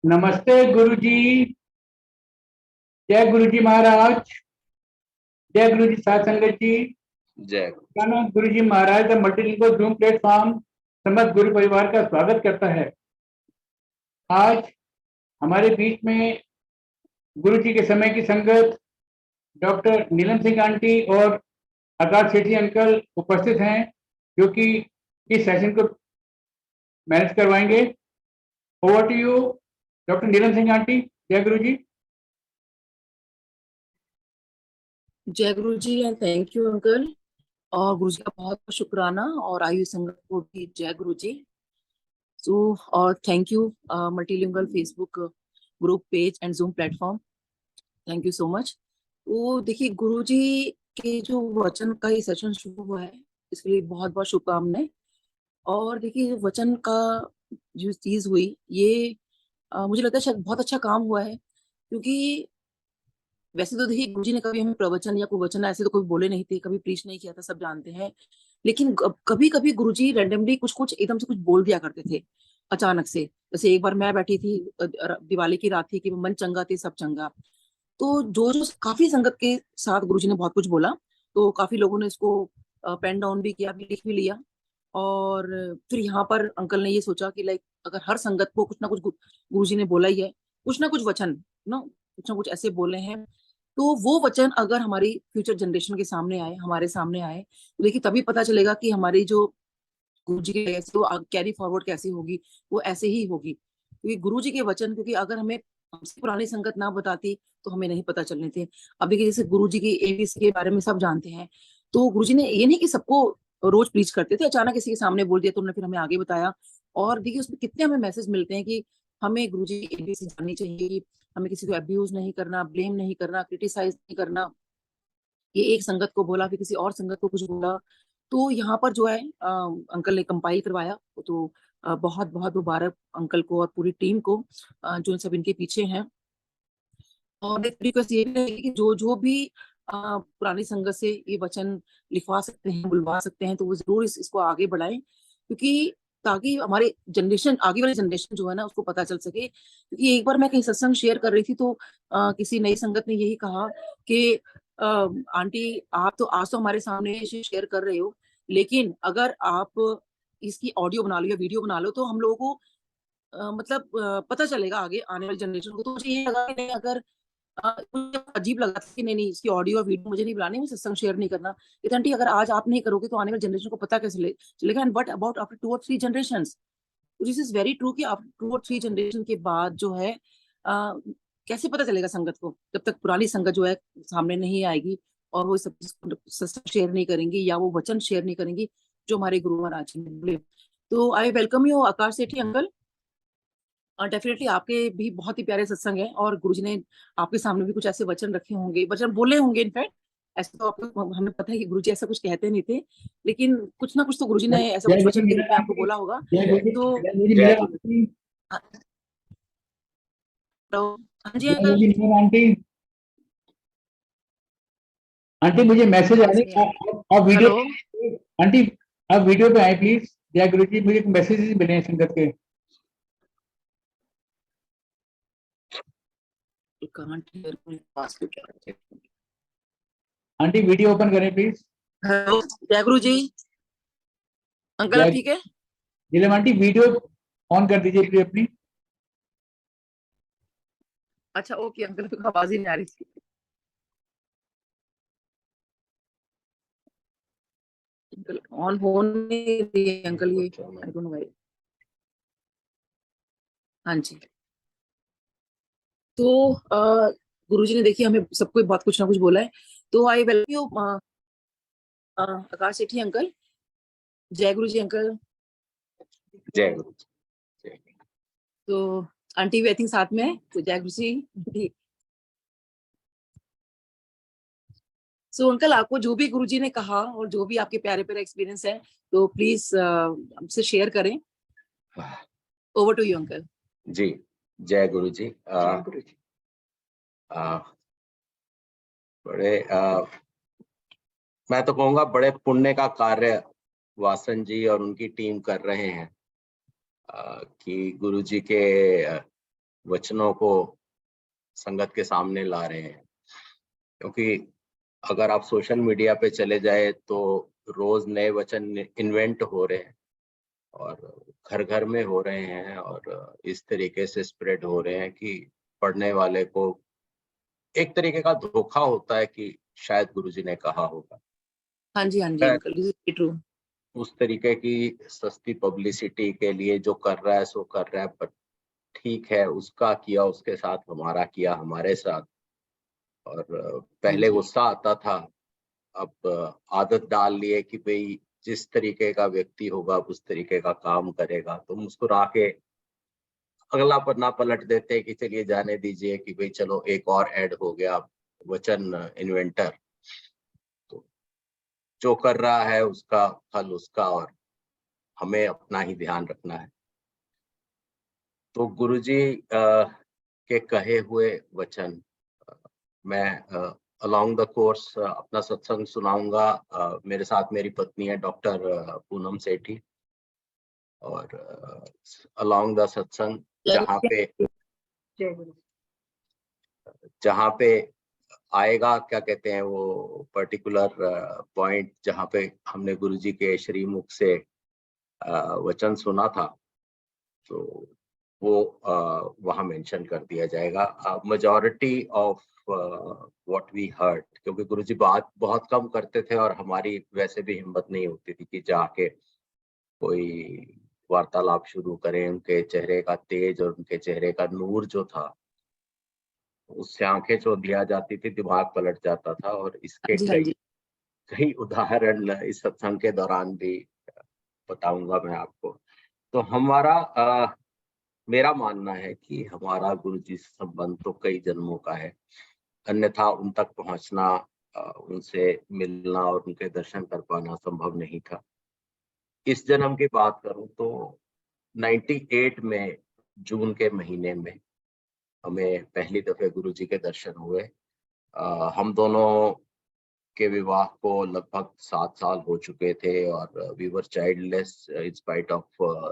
नमस्ते गुरुजी। जय गुरुजी महाराज। जय गुरुजी साध संगत जी। जय गुरुजी महाराज का मल्टीलिंगुअल जूम प्लेटफॉर्म समस्त गुरु परिवार का स्वागत करता है। आज हमारे बीच में गुरुजी के समय की संगत डॉक्टर नीलम सिंह आंटी और आकाश सेठी अंकल उपस्थित हैं, जो कि इस सेशन को मैनेज करवाएंगे। Over to you doctor Neelam Singh aunty. जय गुरुजी। जय Guru ji and thank you uncle. और गुरु जी का बहुत बहुत शुक्राना और आयु संगत को भी जय गुरु जी। सो और thank you multilingual Facebook group page and zoom platform, thank you so much. तो देखिए गुरु जी के जो वचन का ये सेशन शुरू हुआ है, इसके लिए बहुत बहुत शुभकामनाएं। और देखिए वचन का जो चीज हुई ये मुझे लगता है शायद बहुत अच्छा काम हुआ है, क्योंकि वैसे तो देखिए गुरुजी ने कभी हमें प्रवचन या कुवचन ऐसे तो कोई बोले नहीं थे, कभी प्रीच नहीं किया था, सब जानते हैं। लेकिन कभी कभी गुरुजी रैंडमली कुछ कुछ एकदम से कुछ बोल दिया करते थे अचानक से। जैसे एक बार मैं बैठी थी, दिवाली की रात थी कि मन चंगा थे सब चंगा। तो जो जो काफी संगत के साथ गुरुजी ने बहुत कुछ बोला, तो काफी लोगों ने इसको पेन डाउन भी किया, भी लिख भी लिया। और फिर यहाँ पर अंकल ने ये सोचा कि लाइक अगर हर संगत को कुछ ना कुछ गुरुजी ने बोला ही है, कुछ ना कुछ वचन ना कुछ ना कुछ ऐसे बोले हैं, तो वो वचन अगर हमारी फ्यूचर जनरेशन के सामने आए, हमारे सामने आए, तो देखिए तभी पता चलेगा कि हमारी जो गुरु जी की लेगेसी वो कैरी फॉरवर्ड कैसे होगी, वो ऐसे ही होगी। क्योंकि गुरु जी के वचन, क्योंकि अगर हमें हमसे पुरानी संगत ना बताती तो हमें नहीं पता चलने थे। अब देखिए जैसे गुरु जी की एबीसी के बारे में सब जानते हैं, तो गुरु जी ने ये नहीं कि सबको रोज प्रीच करते थे, अचानक किसी के सामने बोल दिया तो उन्होंने फिर हमें आगे बताया। और देखिए उसमें कितने हमें मैसेज मिलते हैं कि हमें गुरु जी की एबीसी जाननी चाहिए, हमें किसी को अब्यूज नहीं करना, ब्लेम नहीं करना, क्रिटिसाइज नहीं करना। ये एक संगत को बोला फिर किसी और संगत को कुछ बोला, तो यहाँ पर जो है अंकल ने कंपाइल करवाया। तो बहुत बहुत मुबारक अंकल को और पूरी टीम को, जो सब इनके पीछे हैं। और एक रिक्वेस्ट ये है कि जो जो भी पुरानी संगत से ये वचन लिखवा सकते हैं, बुलवा सकते हैं, तो वो जरूर इसको आगे बढ़ाएं, क्योंकि ताकि हमारे जनरेशन, आगे वाली जनरेशन जो है ना, उसको पता चल सके। क्योंकि एक बार मैं कहीं सत्संग शेयर कर रही थी, तो किसी नई संगत ने यही कहा कि आंटी आप तो आज तो हमारे सामने शेयर कर रहे हो, लेकिन अगर आप इसकी ऑडियो बना लो या वीडियो बना लो तो हम लोगों को मतलब पता चलेगा आगे आने वाली जनरेशन को। तो मुझे ये लगा कि नहीं, अगर मुझे अजीब लगा था कि नहीं नहीं इसकी ऑडियो और वीडियो मुझे नहीं बनानी, मुझे सत्संग शेयर नहीं करना। कहते आंटी अगर आज आप नहीं करोगे तो आने वाली जनरेशन को पता कैसे चलेगा। एंड व्हाट अबाउट आफ्टर 2 और 3 generations. This is very true कि आफ्टर 2 और 3 जनरेशन के बाद जो है कैसे पता चलेगा संगत को, जब तक पुरानी संगत जो है सामने नहीं आएगी और वो सब सत्संग शेयर नहीं करेंगी या वो वचन शेयर नहीं करेंगी जो हमारे गुरु महाराज जी ने बोले। तो I welcome you Akash Sethi uncle. Definitely आपके भी बहुत ही प्यारे सत्संग है और गुरुजी ने आपके सामने भी कुछ ऐसे वचन रखे होंगे, वचन बोले होंगे इनफैक्ट। ऐसे तो आपको हमें पता है कि गुरुजी ऐसा कुछ कहते नहीं थे, लेकिन कुछ ना कुछ तो गुरुजी ने ऐसा कुछ वचन के रूप में आपको बोला होगा। तो हाँ जी अंकल। आंटी मुझे मैसेज आ रही है, आप वीडियो आंटी आप वीडियो पे आए प्लीज। जय गुरु जी, मुझे मैसेजेस मिले हैं संगत के। आंटी वीडियो ओपन करें प्लीज। हेलो जय गुरु जी। अंकल आप ठीक है? नीलम आंटी वीडियो ऑन कर दीजिए प्लीज अपनी। अच्छा ओके अंकल, तो आवाज ही नहीं आ रही थी। अंकल ऑन हो नहीं रही है अंकल, ये आई डोंट नो व्हाई। हाँ जी। तो गुरुजी ने देखिए हमें सबको बहुत कुछ ना कुछ बोला है। तो I welcome you Akash Sethi uncle. जय गुरु जी अंकल। जय गुरु जी। तो आंटी भी आई थिंक साथ में है, तो जय गुरु जी। सो अंकल आपको जो भी गुरुजी ने कहा और जो भी आपके प्यारे प्यारे एक्सपीरियंस है, तो प्लीज हमसे शेयर करें। Over to you uncle. जी जय गुरु जी। बड़े मैं तो कहूँगा बड़े पुण्य का कार्य वासन जी और उनकी टीम कर रहे हैं कि गुरु जी के वचनों को संगत के सामने ला रहे हैं। क्योंकि अगर आप सोशल मीडिया पे चले जाए तो रोज नए वचन इन्वेंट हो रहे हैं और घर घर में हो रहे हैं और इस तरीके से स्प्रेड हो रहे हैं कि पढ़ने वाले को एक तरीके का धोखा होता है कि शायद गुरुजी ने कहा होगा। हाँ जी अंकल, दिस इज ट्रू। उस तरीके की सस्ती पब्लिसिटी के लिए जो कर रहा है सो कर रहा है, पर ठीक है, उसका किया उसके साथ, हमारा किया हमारे साथ। और पहले जी। गुस्सा आता था, अब आदत डाल ली है कि भाई जिस तरीके का व्यक्ति होगा उस तरीके का काम करेगा, तो मुस्कुरा के अगला पन्ना पलट देते हैं कि चलिए जाने दीजिए कि भाई चलो एक और ऐड हो गया, वचन इन्वेंटर। तो जो कर रहा है उसका फल उसका, और हमें अपना ही ध्यान रखना है। तो गुरुजी के कहे हुए वचन मैं अलोंग द कोर्स अपना सत्संग सुनाऊंगा। मेरे साथ मेरी पत्नी है डॉक्टर पूनम सेठी, और अलोंग द सत्संग जहाँ पे आएगा, क्या कहते हैं वो पर्टिकुलर पॉइंट जहाँ पे हमने गुरुजी के श्रीमुख से वचन सुना था, तो वो वहाँ मेंशन कर दिया जाएगा। Majority of what we heard, क्योंकि गुरुजी बात बहुत कम करते थे और हमारी वैसे भी हिम्मत नहीं होती थी कि जाके कोई वार्तालाप शुरू करें। उनके चेहरे का तेज और उनके चेहरे का नूर जो था, उससे आंखें चौंधिया आ जाती थी, दिमाग पलट जाता था। और इसके हाँ कई जी। कई उदाहरण इस सत्संग के दौरान भी बताऊंगा मैं आपको। तो मेरा मानना है कि हमारा गुरु जी से संबंध तो कई जन्मों का है, अन्यथा उन तक पहुंचना, उनसे मिलना और उनके दर्शन कर पाना संभव नहीं था। इस जन्म की बात करूं तो 98 में जून के महीने में हमें पहली दफे गुरु जी के दर्शन हुए। हम दोनों के विवाह को लगभग 7 साल हो चुके थे और we were childless in spite of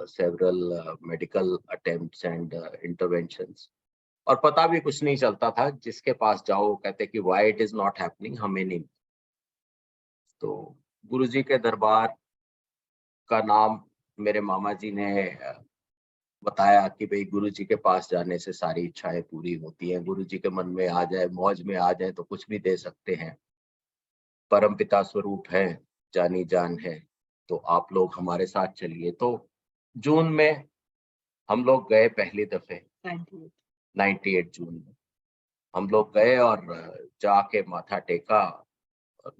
several medical attempts and interventions. और पता भी कुछ नहीं चलता था, जिसके पास जाओ वो कहते कि why it is not happening, हमें नहीं। तो गुरुजी के दरबार का नाम मेरे मामा जी ने बताया कि भाई गुरुजी के पास जाने से सारी इच्छाएं पूरी होती हैं, गुरुजी के मन में आ जाए, मौज में आ जाए तो कुछ भी दे सकते हैं, परमपिता स्वरूप है, जानी जान है, तो आप लोग हमारे साथ चलिए। तो जून में हम लोग गए पहली दफे, 98 जून में हम लोग गए और जाके माथा टेका और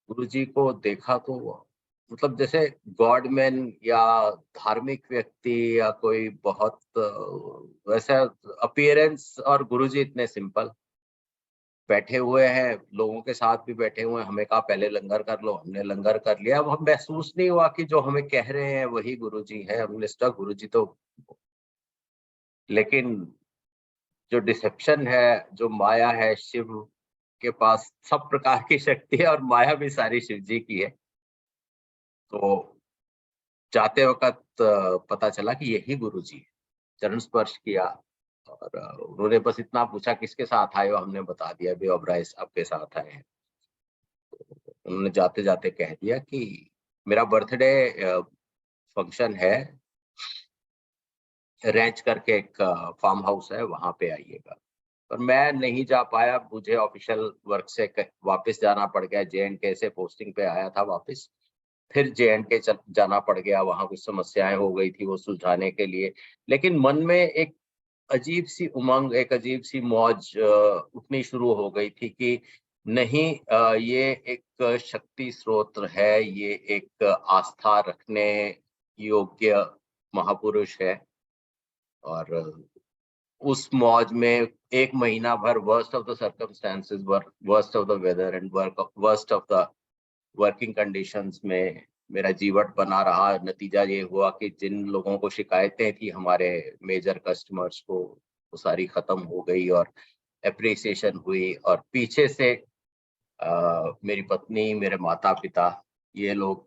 गुरुजी को देखा। तो मतलब जैसे गॉडमैन या धार्मिक व्यक्ति या कोई बहुत वैसा अपीयरेंस, और गुरुजी इतने सिंपल बैठे हुए हैं, लोगों के साथ भी बैठे हुए हैं। हमें कहा पहले लंगर कर लो, हमने लंगर कर लिया। अब हम महसूस नहीं हुआ कि जो हमें कह रहे हैं वही गुरुजी है, हमने सोचा गुरुजी तो, लेकिन जो डिसेप्शन है, जो माया है, शिव के पास सब प्रकार की शक्ति है और माया भी सारी शिव जी की है। तो जाते वक्त पता चला कि यही गुरुजी है। चरण स्पर्श किया और उन्होंने बस इतना पूछा किसके साथ आए हो, हमने बता दिया भी ओबराय आपके साथ आए हैं। उन्होंने जाते जाते कह दिया कि मेरा बर्थडे फंक्शन है, रैंच करके एक फार्म हाउस है, वहां पे आइएगा। पर मैं नहीं जा पाया, मुझे ऑफिशियल वर्क से वापस जाना पड़ गया। JNK से पोस्टिंग पे आया था वापस, फिर JNK जाना पड़ गया। वहां कुछ समस्याएं हो गई थी वो सुलझाने के लिए। लेकिन मन में एक अजीब सी उमंग, एक अजीब सी मौज उठनी शुरू हो गई थी कि नहीं, ये एक शक्ति स्रोत है, ये एक आस्था रखने योग्य महापुरुष है। और उस मौज में एक महीना भर worst of the circumstances, worst of the weather and worst of the working conditions में मेरा जीवट बना रहा। नतीजा ये हुआ कि जिन लोगों को शिकायतें थी हमारे मेजर कस्टमर्स को, वो सारी खत्म हो गई और एप्रिसिएशन हुई। और पीछे से मेरी पत्नी, मेरे माता पिता, ये लोग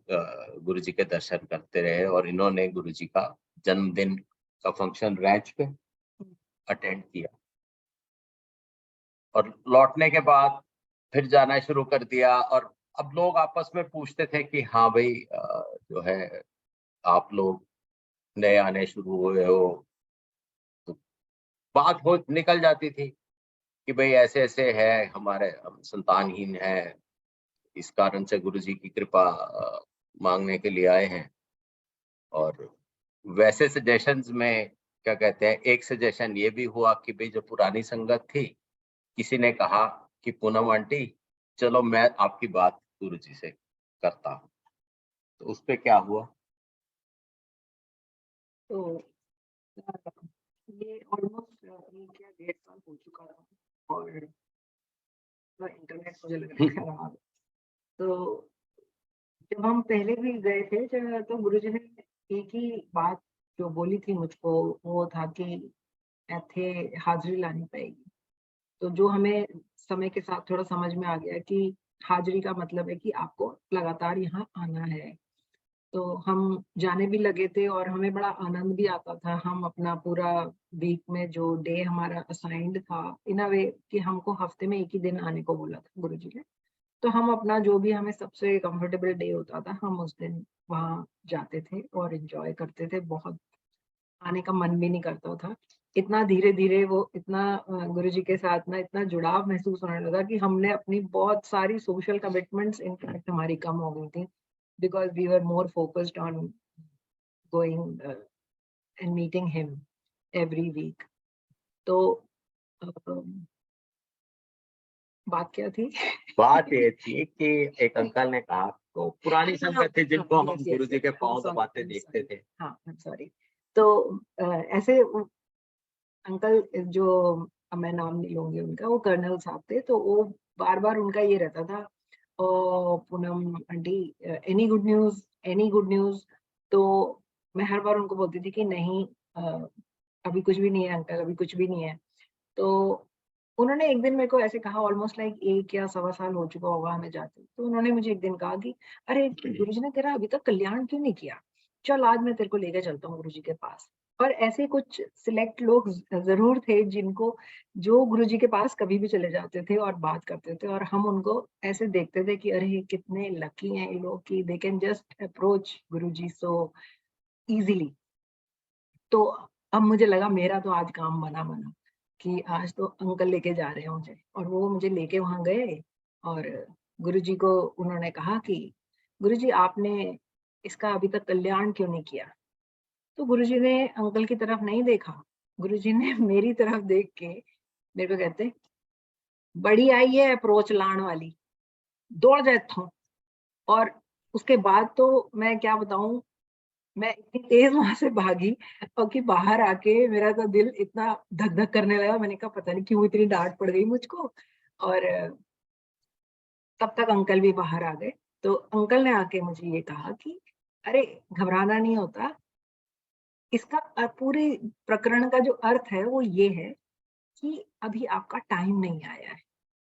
गुरुजी के दर्शन करते रहे। और इन्होंने गुरुजी का जन्मदिन का फंक्शन रैंच पे अटेंड किया और लौटने के बाद फिर जाना शुरू कर दिया। और अब लोग आपस में पूछते थे कि हाँ भाई जो है आप लोग नए आने शुरू हुए हो, तो बात हो निकल जाती थी कि भाई ऐसे ऐसे है, हमारे हम संतानहीन है, इस कारण से गुरु जी की कृपा मांगने के लिए आए हैं। और वैसे सजेशंस में क्या कहते हैं, एक सजेशन ये भी हुआ कि भाई जो पुरानी संगत थी, किसी ने कहा कि पूनम आंटी चलो मैं आपकी बात गुरु जी से करता हूँ, तो उस पे क्या हुआ? तो ये ऑलमोस्ट 1 या 1.5 साल हो चुका था और इंटरनेट मुझे लग रहा है खराब है। तो जब हम पहले भी गए थे तो गुरुजी ने एक ही बात जो बोली थी मुझको, वो था कि ऐथे हाजिरी लानी पड़ेगी। तो जो हमें समय के साथ थोड़ा समझ में आ गया कि हाजिरी का मतलब है कि आपको लगातार यहाँ आना है। तो हम जाने भी लगे थे और हमें बड़ा आनंद भी आता था। हम अपना पूरा वीक में जो डे हमारा असाइंड था, इन अ वे कि हमको हफ्ते में 1 ही दिन आने को बोला था गुरुजी ने, तो हम अपना जो भी हमें सबसे कंफर्टेबल डे होता था, हम उस दिन वहाँ जाते थे और एंजॉय करते थे। बहुत आने का मन भी नहीं करता था। इतना धीरे-धीरे वो इतना गुरुजी के साथ ना इतना जुड़ाव महसूस होने लगा कि हमने अपनी बहुत सारी सोशल कमिटमेंट्स इनफैक्ट हमारी कम हो गई थी, because we were more focused on going and meeting him every week. तो बात क्या थी? बात ये थी कि एक अंकल ने कहा, तो पुरानी संगत थी जिनको हम गुरु जी के पांव दबाते देखते थे। हाँ, I'm sorry. तो ऐसे अंकल जो मैं नाम नहीं लूंगी उनका, वो कर्नल साहब थे। तो वो बार-बार उनका ये रहता था, Poonam aunty any good news, any good news. तो मैं हर बार उनको बोलती थी कि नहीं अभी कुछ भी नहीं है अंकल, अभी कुछ भी नहीं है। तो उन्होंने एक दिन मेरे को ऐसे कहा, ऑलमोस्ट लाइक 1 या सवा साल हो चुका होगा हमें जाते। तो उन्होंने मुझे एक दिन कहा कि अरे गुरुजी ने तेरा अभी तक कल्याण क्यों नहीं किया? चल आज मैं तेरे को लेके चलता हूँ गुरुजी के पास। और ऐसे कुछ सिलेक्ट लोग ज़रूर थे जिनको जो गुरुजी के पास कभी भी चले जाते थे और बात करते थे, और हम उनको ऐसे देखते थे कि अरे कितने लकी हैं ये लोग कि they can just approach Guruji so easily. तो अब मुझे लगा मेरा तो आज काम बना कि आज तो अंकल लेके जा रहे हैं मुझे। और वो मुझे लेके वहाँ गए और गुरुजी को उन्होंने कहा कि गुरुजी आपने इसका अभी तक कल्याण क्यों नहीं किया? तो गुरुजी ने अंकल की तरफ नहीं देखा, गुरुजी ने मेरी तरफ देख के मेरे को कहते, बड़ी आई है अप्रोच लाण वाली, दौड़ जा इत्थों। और उसके बाद तो मैं क्या बताऊं, मैं इतनी तेज वहां से भागी और कि बाहर आके मेरा तो दिल इतना धक धक करने लगा। मैंने कहा पता नहीं क्यों इतनी डांट पड़ गई मुझको। और तब तक अंकल भी बाहर आ गए। तो अंकल ने आके मुझे ये कहा कि अरे घबराना नहीं होता, इसका पूरे प्रकरण का जो अर्थ है वो ये है कि अभी आपका टाइम नहीं आया है।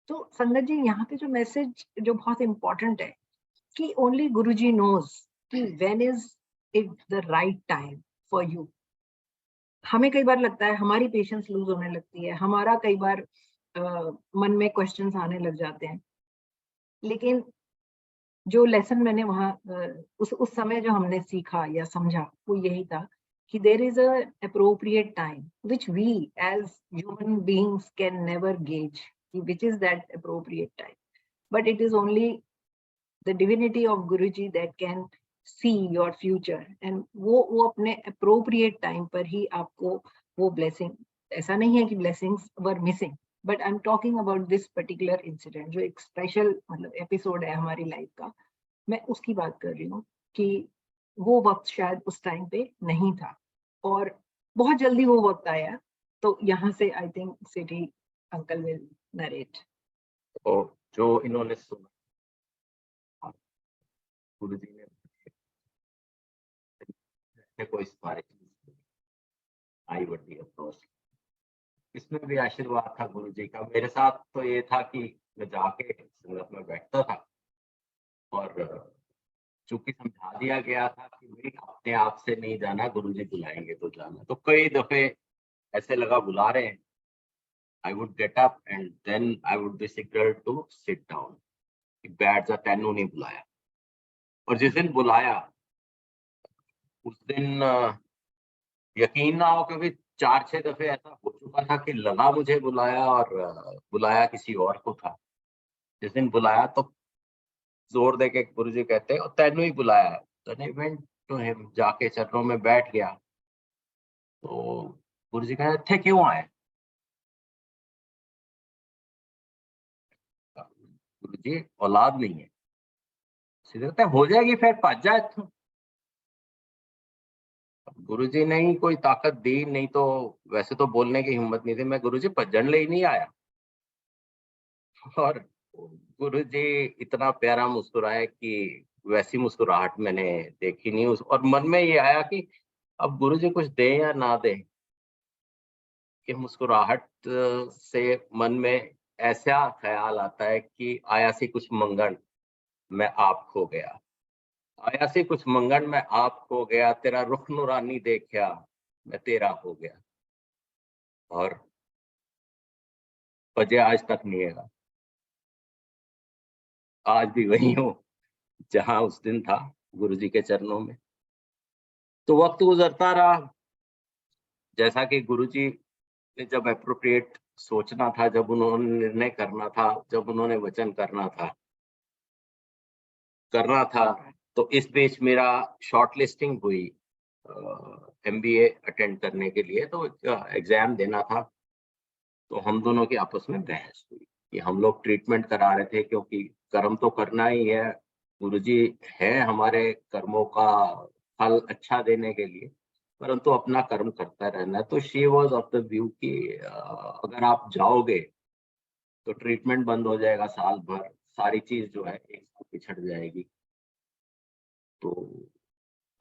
तो संगत जी यहाँ पे जो मैसेज जो बहुत इंपॉर्टेंट है कि ओनली गुरुजी नोज कि when is it the right time for you. हमें कई बार लगता है, हमारी पेशेंस लूज होने लगती है, हमारा कई बार मन में क्वेश्चंस आने लग जाते हैं। लेकिन जो लेसन मैंने वहाँ उस समय जो हमने सीखा या समझा वो यही था कि there is a appropriate time which we as human beings can never gauge which is that appropriate time, but it is only the divinity of Guruji that can see your future and वो अपने appropriate time पर ही आपको वो blessing, ऐसा नहीं है कि blessings were missing, but I'm talking about this particular incident जो एक special मतलब एपिसोड है हमारी लाइफ का। मैं उसकी बात कर रही हूँ कि वो वक्त शायद उस टाइम पे नहीं था और बहुत जल्दी वो वक्त आया। तो यहाँ से I think city uncle will narrate. तो जो इन्होंने सुना गुरु जी ने कोई सिफारिश आई बड़ी अप्रोच, इसमें भी आशीर्वाद था गुरु जी का। मेरे साथ तो ये था कि मैं जाके संगत में बैठता था और चूंकि समझा दिया गया था कि भाई अपने आप से नहीं जाना, गुरु जी बुलाएंगे तो जाना। तो कई दफे ऐसे लगा बुला रहे हैं, I would get up and then I would be signaled to sit down. बैठ जा, तैनू नहीं बुलाया। और जिस दिन बुलाया उस दिन यकीन ना हो, क्योंकि 4-6 दफे ऐसा हो चुका था कि लगा मुझे बुलाया और बुलाया किसी और को था। जिस दिन बुलाया तो जोर दे के गुरुजी कहते और तैनू ही बुलाया है। तो आई वेंट टू हिम, जाके चरणों में बैठ गया। तो गुरुजी कहते थे क्यों आए? गुरुजी औलाद नहीं है। सीधे कहते हो जाएगी फिर भज जा इत्थों। गुरुजी ने ही कोई ताकत दी, नहीं तो वैसे तो बोलने की हिम्मत नहीं थी। मैं गुरुजी भजन ले ही नहीं आया। और गुरुजी इतना प्यारा मुस्कुराए कि वैसी मुस्कुराहट मैंने देखी नहीं। और मन में ये आया कि अब गुरुजी कुछ दे या ना दे, कि मुस्कुराहट से मन में ऐसा ख्याल आता है कि आया सी कुछ मंगन मैं आप खो गया, आया सी कुछ मंगन मैं आप खो गया, तेरा रुख नूरानी देखा मैं तेरा हो गया। और वजह आज तक नहीं है, आज भी वही हूँ जहां उस दिन था, गुरुजी के चरणों में। तो वक्त गुजरता रहा, जैसा कि गुरुजी ने जब एप्रोप्रिएट सोचना था, जब उन्होंने निर्णय करना था, जब उन्होंने वचन करना था, तो इस बीच मेरा शॉर्ट लिस्टिंग हुई MBA अटेंड करने के लिए। तो एग्जाम देना था। तो हम दोनों की आपस में बहस हुई कि हम लोग ट्रीटमेंट करा रहे थे, क्योंकि कर्म तो करना ही है, गुरुजी है हमारे कर्मों का फल अच्छा देने के लिए, परंतु अपना कर्म करता रहना है। तो she was of the view कि अगर आप जाओगे तो ट्रीटमेंट बंद हो जाएगा साल भर, सारी चीज जो है एक साथ पिछड़ जाएगी। तो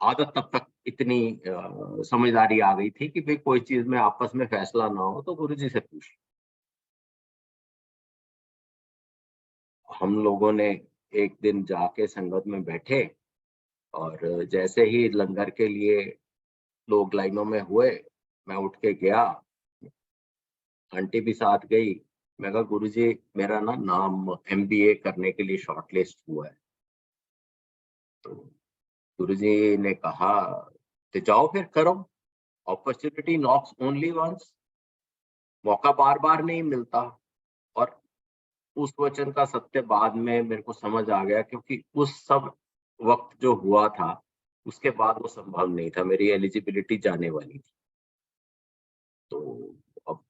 आदत तब तक इतनी समझदारी आ गई थी कि भाई कोई चीज में आपस में फैसला ना हो तो गुरुजी से पूछ। हम लोगों ने एक दिन जाके संगत में बैठे और जैसे ही लंगर के लिए लोग लाइनों में हुए, मैं उठ के गया, आंटी भी साथ गई। मैं कहा गुरुजी मेरा ना नाम MBA करने के लिए शॉर्टलिस्ट हुआ है। तो गुरुजी ने कहा तो जाओ फिर करो, अपॉर्चुनिटी नॉक्स ओनली वंस, मौका बार बार नहीं मिलता। और उस वचन का सत्य बाद में मेरे को समझ आ गया, क्योंकि उस सब वक्त जो हुआ था उसके बाद वो संभव नहीं था, मेरी एलिजिबिलिटी जाने वाली थी। तो अब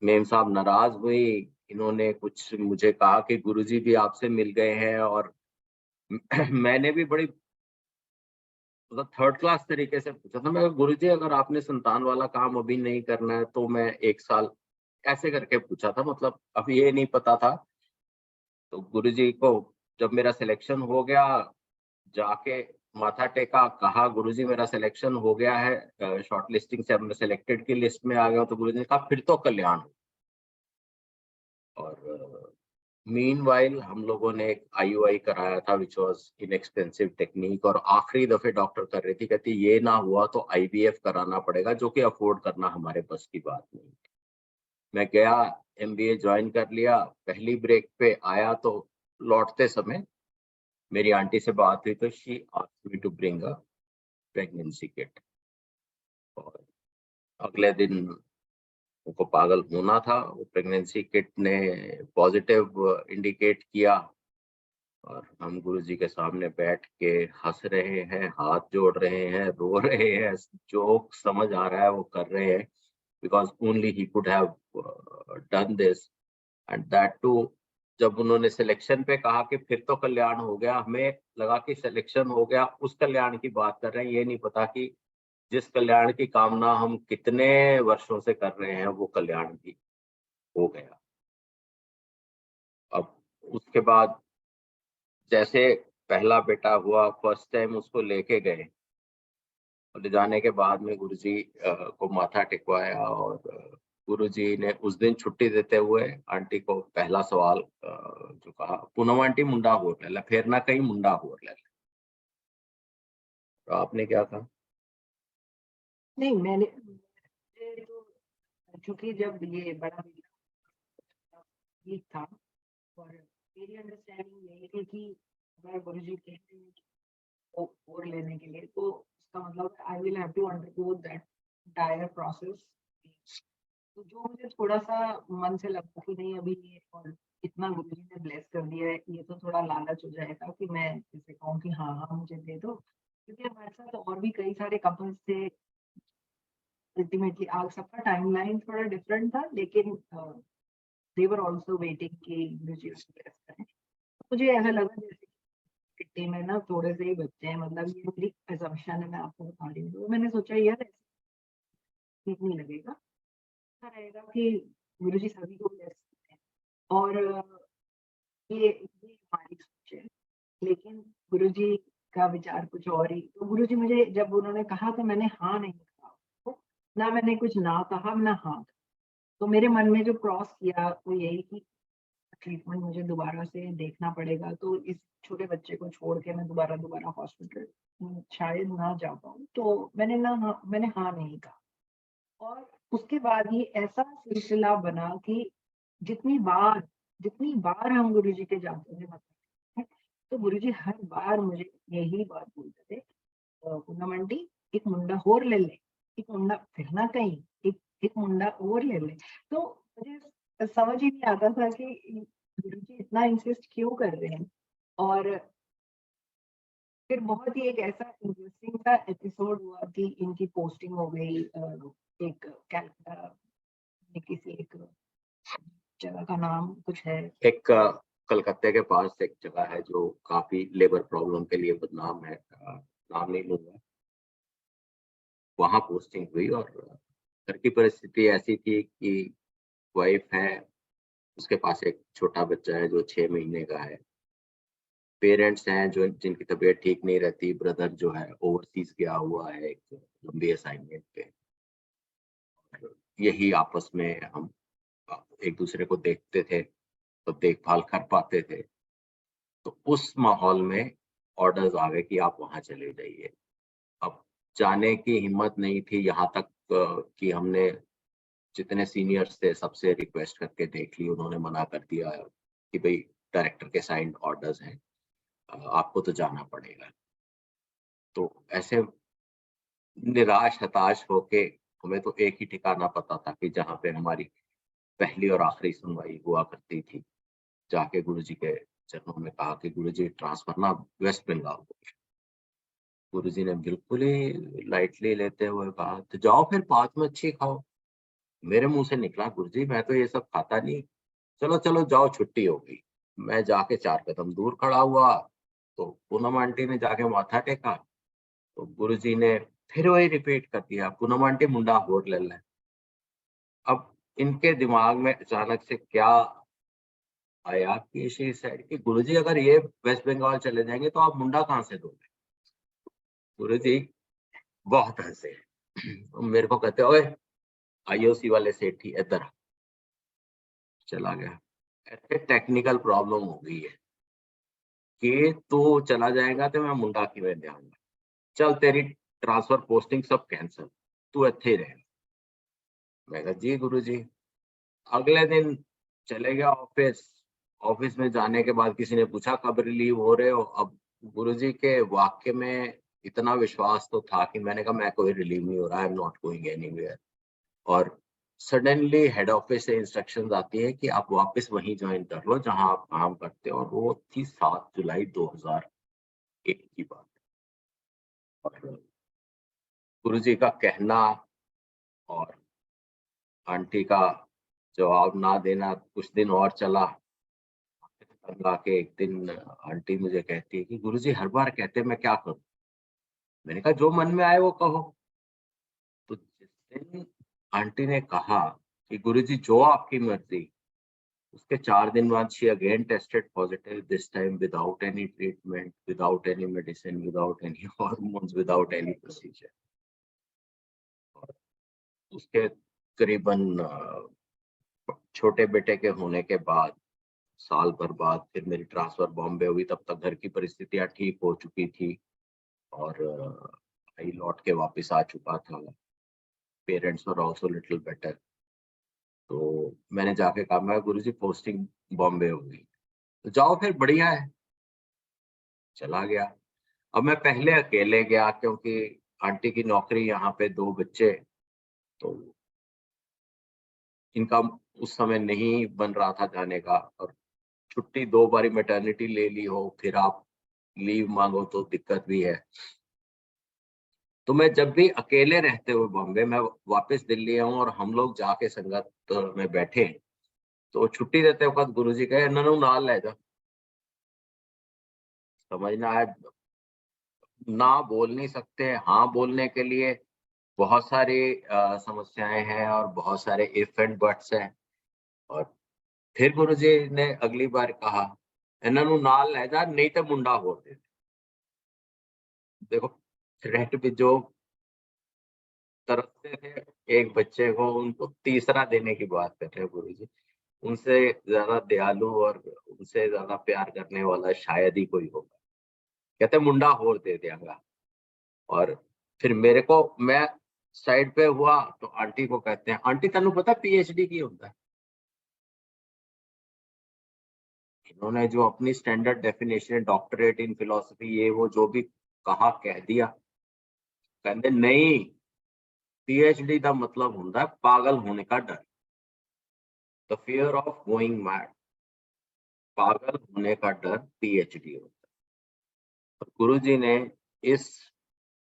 मेम साहब नाराज हुई, इन्होंने कुछ मुझे कहा कि गुरुजी भी आपसे मिल गए हैं। और मैंने भी बड़ी मतलब थर्ड क्लास तरीके से पूछा था। मैं गुरुजी अगर आपने संतान वाला काम अभी नहीं करना है तो मैं 1 साल ऐसे करके पूछा था, मतलब अभी ये नहीं पता था। तो गुरुजी को जब मेरा सिलेक्शन हो गया, जाके माथा टेका, कहा गुरुजी मेरा सिलेक्शन हो गया है, शॉर्ट लिस्टिंग से अब मैं सिलेक्टेड की लिस्ट में आ गया हूं। तो गुरुजी ने कहा फिर तो कल्याण हो। और मीनवाइल हम लोगों ने एक IUI कराया था, विच वाज इनएक्सपेंसिव टेक्निक। और आखिरी दफे डॉक्टर कर रही थी, कहती ये ना हुआ तो IVF कराना पड़ेगा, जो कि अफोर्ड करना हमारे बस की बात नहीं। मैं गया, MBA ज्वाइन कर लिया। पहली ब्रेक पे आया तो लौटते समय मेरी आंटी से बात हुई, तो she asked me to bring a pregnancy kit. और अगले दिन उनको पागल होना था, वो प्रेगनेंसी किट ने पॉजिटिव इंडिकेट किया। और हम गुरुजी के सामने बैठ के हंस रहे हैं, हाथ जोड़ रहे हैं, रो रहे हैं, जो समझ आ रहा है वो कर रहे हैं, because only he could have done this. And that too जब उन्होंने सिलेक्शन पे कहा कि फिर तो कल्याण हो गया, हमें लगा कि सिलेक्शन हो गया, उस कल्याण की बात कर रहे हैं। ये नहीं पता कि जिस कल्याण की कामना हम कितने वर्षों से कर रहे हैं वो कल्याण भी हो गया। अब उसके बाद जैसे पहला बेटा हुआ, फर्स्ट टाइम उसको लेके गए, और ले जाने के बाद में गुरुजी को माथा टिकवाया। और गुरुजी ने उस दिन छुट्टी देते हुए आंटी को पहला सवाल जो कहा, पूनम आंटी मुंडा होर ले ला, फिर ना कहीं मुंडा होर ले ला। तो आपने क्या कहा? नहीं, मैंने तो चूंकि जब ये बड़ा बेटा ठीक था और मेरी अंडरस्टैंडिंग यही थी कि अगर गुरुजी कहते हैं और लेने के लिए तो उसका मतलब I will have to undergo that dire process. तो जो मुझे थोड़ा सा मन से लगा कि नहीं अभी ये और इतना गुरुजी ने ब्लेस कर दिया है, ये तो थोड़ा लालच हो जाएगा कि मैं इसे कहूँ कि हाँ हाँ मुझे दे दो, क्योंकि हमारे साथ और भी कई सारे कपल्स थे। अल्टीमेटली आज सबका टाइमलाइन थोड़ा डिफरेंट था, लेकिन दे वर आल्सो वेटिंग कि गुरुजी उसको ब्लेस करें। मुझे ऐसा लगा जैसे किट्टी में ना थोड़े से ही बच्चे हैं, मतलब ये मेरी assumption है, मैं आपको बता रही हूँ। तो मैंने सोचा यार ऐसे ठीक नहीं लगेगा, अच्छा रहेगा कि गुरुजी सभी को ब्लेस करते हैं। और ये हमारी सोच है, लेकिन गुरुजी का विचार कुछ और ही। तो गुरुजी मुझे जब उन्होंने कहा तो मैंने हाँ नहीं कहा, तो ना मैंने कुछ ना कहा ना हाँ। तो मेरे मन में जो क्रॉस किया वो यही कि ट्रीटमेंट मुझे दोबारा से देखना पड़ेगा, तो इस छोटे बच्चे को छोड़ के मैं दोबारा हॉस्पिटल शायद ना जा पाऊँ। तो मैंने हाँ नहीं कहा। और उसके बाद ही ऐसा सिलसिला बना कि जितनी बार हम गुरुजी के जाते थे मतलब, तो गुरुजी हर बार मुझे यही बात बोलते थे, पूनम आंटी एक मुंडा और ले ले, एक मुंडा फिर ना कहीं, एक मुंडा और ले ले। तो मुझे समझ ही नहीं आता था कि गुरुजी इतना इंसिस्ट क्यों कर रहे हैं। और फिर बहुत ही एक ऐसा इंटरेस्टिंग सा एपिसोड हुआ कि इनकी पोस्टिंग हो गई एक कलकत्ता में, किसी एक जगह का नाम कुछ है। एक कलकत्ते के पास एक जगह है जो काफी लेबर प्रॉब्लम के लिए बदनाम है, नाम नहीं लूंगा। वहां पोस्टिंग हुई और घर की परिस्थिति ऐसी थी कि वाइफ है, उसके पास एक छोटा बच्चा है जो 6 महीने का है, पेरेंट्स हैं जो जिनकी तबीयत ठीक नहीं रहती, ब्रदर जो है ओवरसीज गया हुआ है एक लंबी असाइनमेंट पे। यही आपस में हम एक दूसरे को देखते थे तो देखभाल कर पाते थे। तो उस माहौल में ऑर्डर्स आ गए कि आप वहां चले जाइए। अब जाने की हिम्मत नहीं थी, यहाँ तक कि हमने जितने सीनियर्स थे सबसे रिक्वेस्ट करके देख ली, उन्होंने मना कर दिया कि भाई डायरेक्टर के साइंड ऑर्डर्स हैं, आपको तो जाना पड़ेगा। तो ऐसे निराश हताश होके हमें तो एक ही ठिकाना पता था कि जहाँ पे हमारी पहली और आखिरी सुनवाई हुआ करती थी। जाके गुरुजी के चरणों में कहा कि गुरुजी ट्रांसफर ना वेस्ट बंगाल को। गुरुजी ने बिल्कुल ही लाइटली लेते हुए कहा तो जाओ फिर बाद में अच्छी खाओ। मेरे मुंह से निकला गुरुजी मैं तो ये सब खाता नहीं, चलो चलो जाओ छुट्टी होगी। मैं जाके 4 कदम दूर खड़ा हुआ तो पूनम आंटी ने जाके माथा टेका, तो गुरुजी ने फिर वही रिपीट कर दिया, पूनम आंटी मुंडा होर ले ले। अब इनके दिमाग में अचानक से क्या आया कि शी सेड कि गुरुजी अगर ये वेस्ट बंगाल चले जाएंगे तो आप मुंडा कहाँ से दोगे। गुरुजी बहुत हंसे, मेरे को कहते ओए आईओसी वाले सेठ ही इधर आ। चला गया। ऐसे टेक्निकल प्रॉब्लम हो गई है कि तू चला जाएगा तो मैं मुंडा की में जाऊंगा, चल तेरी ट्रांसफर पोस्टिंग सब कैंसिल, तू इत्थे ही रहेगा। मैं कहा जी गुरुजी। अगले दिन चले गया ऑफिस। ऑफिस में जाने के बाद किसी ने पूछा कब रिलीव हो रहे हो। अब गुरुजी के वाक्य में इतना विश्वास तो था कि मैंने कहा मैं कोई रिलीव नहीं हो रहा, I am not going anywhere. और सडनली हेड ऑफिस से इंस्ट्रक्शंस आती है कि आप वापस वहीं ज्वाइन कर लो जहां आप काम करते हो। और वो थी 7 जुलाई 2001 की बात। और गुरुजी का कहना और आंटी का जवाब ना देना कुछ दिन और चला। तंग आके एक दिन आंटी मुझे कहती है कि गुरुजी हर बार कहते मैं क्या करूं। मैंने कहा जो मन में आए वो कहो। तो जिस दिन आंटी ने कहा कि गुरुजी जो आपकी मर्जी, उसके 4 दिन बाद she again tested positive, this time without any treatment, without any medicine, without any hormones, without any procedure. उसके करीबन छोटे बेटे के होने के बाद साल भर बाद फिर मेरी ट्रांसफर बॉम्बे हुई। तब तक घर की परिस्थितियां ठीक हो चुकी थी और आई लौट के वापस आ चुका था। Parents were also little better. तो मैंने जाके कहा, मैं गुरुजी पोस्टिंग बॉम्बे होगी, तो जाओ फिर, बढ़िया है। चला गया। अब मैं पहले अकेले गया क्योंकि आंटी की नौकरी, यहाँ पे 2 बच्चे, तो इनका उस समय नहीं बन रहा था जाने का, और छुट्टी 2 बारी मैटरनिटी ले ली हो, फिर आप लीव मांगो तो दिक्कत भी है। तो मैं जब भी अकेले रहते हुए बॉम्बे, मैं वापस दिल्ली आऊं और हम लोग जाके संगत में बैठे, तो छुट्टी देते वक्त गुरुजी कहे, इन्होंने नाल ले जा। समझना है, ना बोल नहीं सकते, हाँ बोलने के लिए बहुत सारी समस्याएं हैं और बहुत सारे इफ एंड बट्स हैं। और फिर गुरुजी ने अगली बार कहा, इन्हों नाल ले जा, नहीं तो मुंडा होर दे। देखो, थ्रेट भी जो तरसते थे एक बच्चे को, उनको तीसरा देने की बात कर रहे हैं गुरुजी। उनसे ज्यादा दयालु और उनसे ज्यादा प्यार करने वाला शायद ही कोई होगा। कहते मुंडा होर दे देगा। और फिर मेरे को, मैं साइड पे हुआ तो आंटी को कहते हैं, आंटी तेनू पता पीएचडी की होता है? इन्होंने जो अपनी standard definition, doctorate in philosophy, ये वो जो भी कहा, कह दिया। कहते नहीं, पीएचडी का मतलब होता है पागल होने का डर, the fear of going mad. पागल होने का डर पीएचडी होता है। और गुरुजी ने इस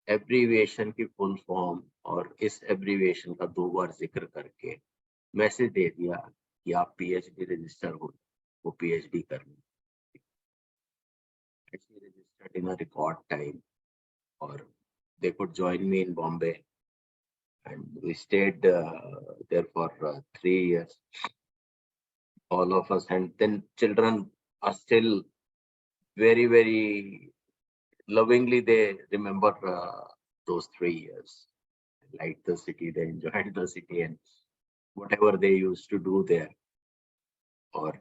एब्रीविएशन की फुल फॉर्म और इस एब्रीविएशन का 2 बार जिक्र करके मैसेज दे दिया कि आप पीएचडी रजिस्टर हो, वो पीएचडी करनी registered in a record time, और they could join me in Bombay, and we stayed there for 3 years, all of us. And then children are still very, very lovingly, they remember those 3 years. They liked the city, they enjoyed the city, and whatever they used to do there. और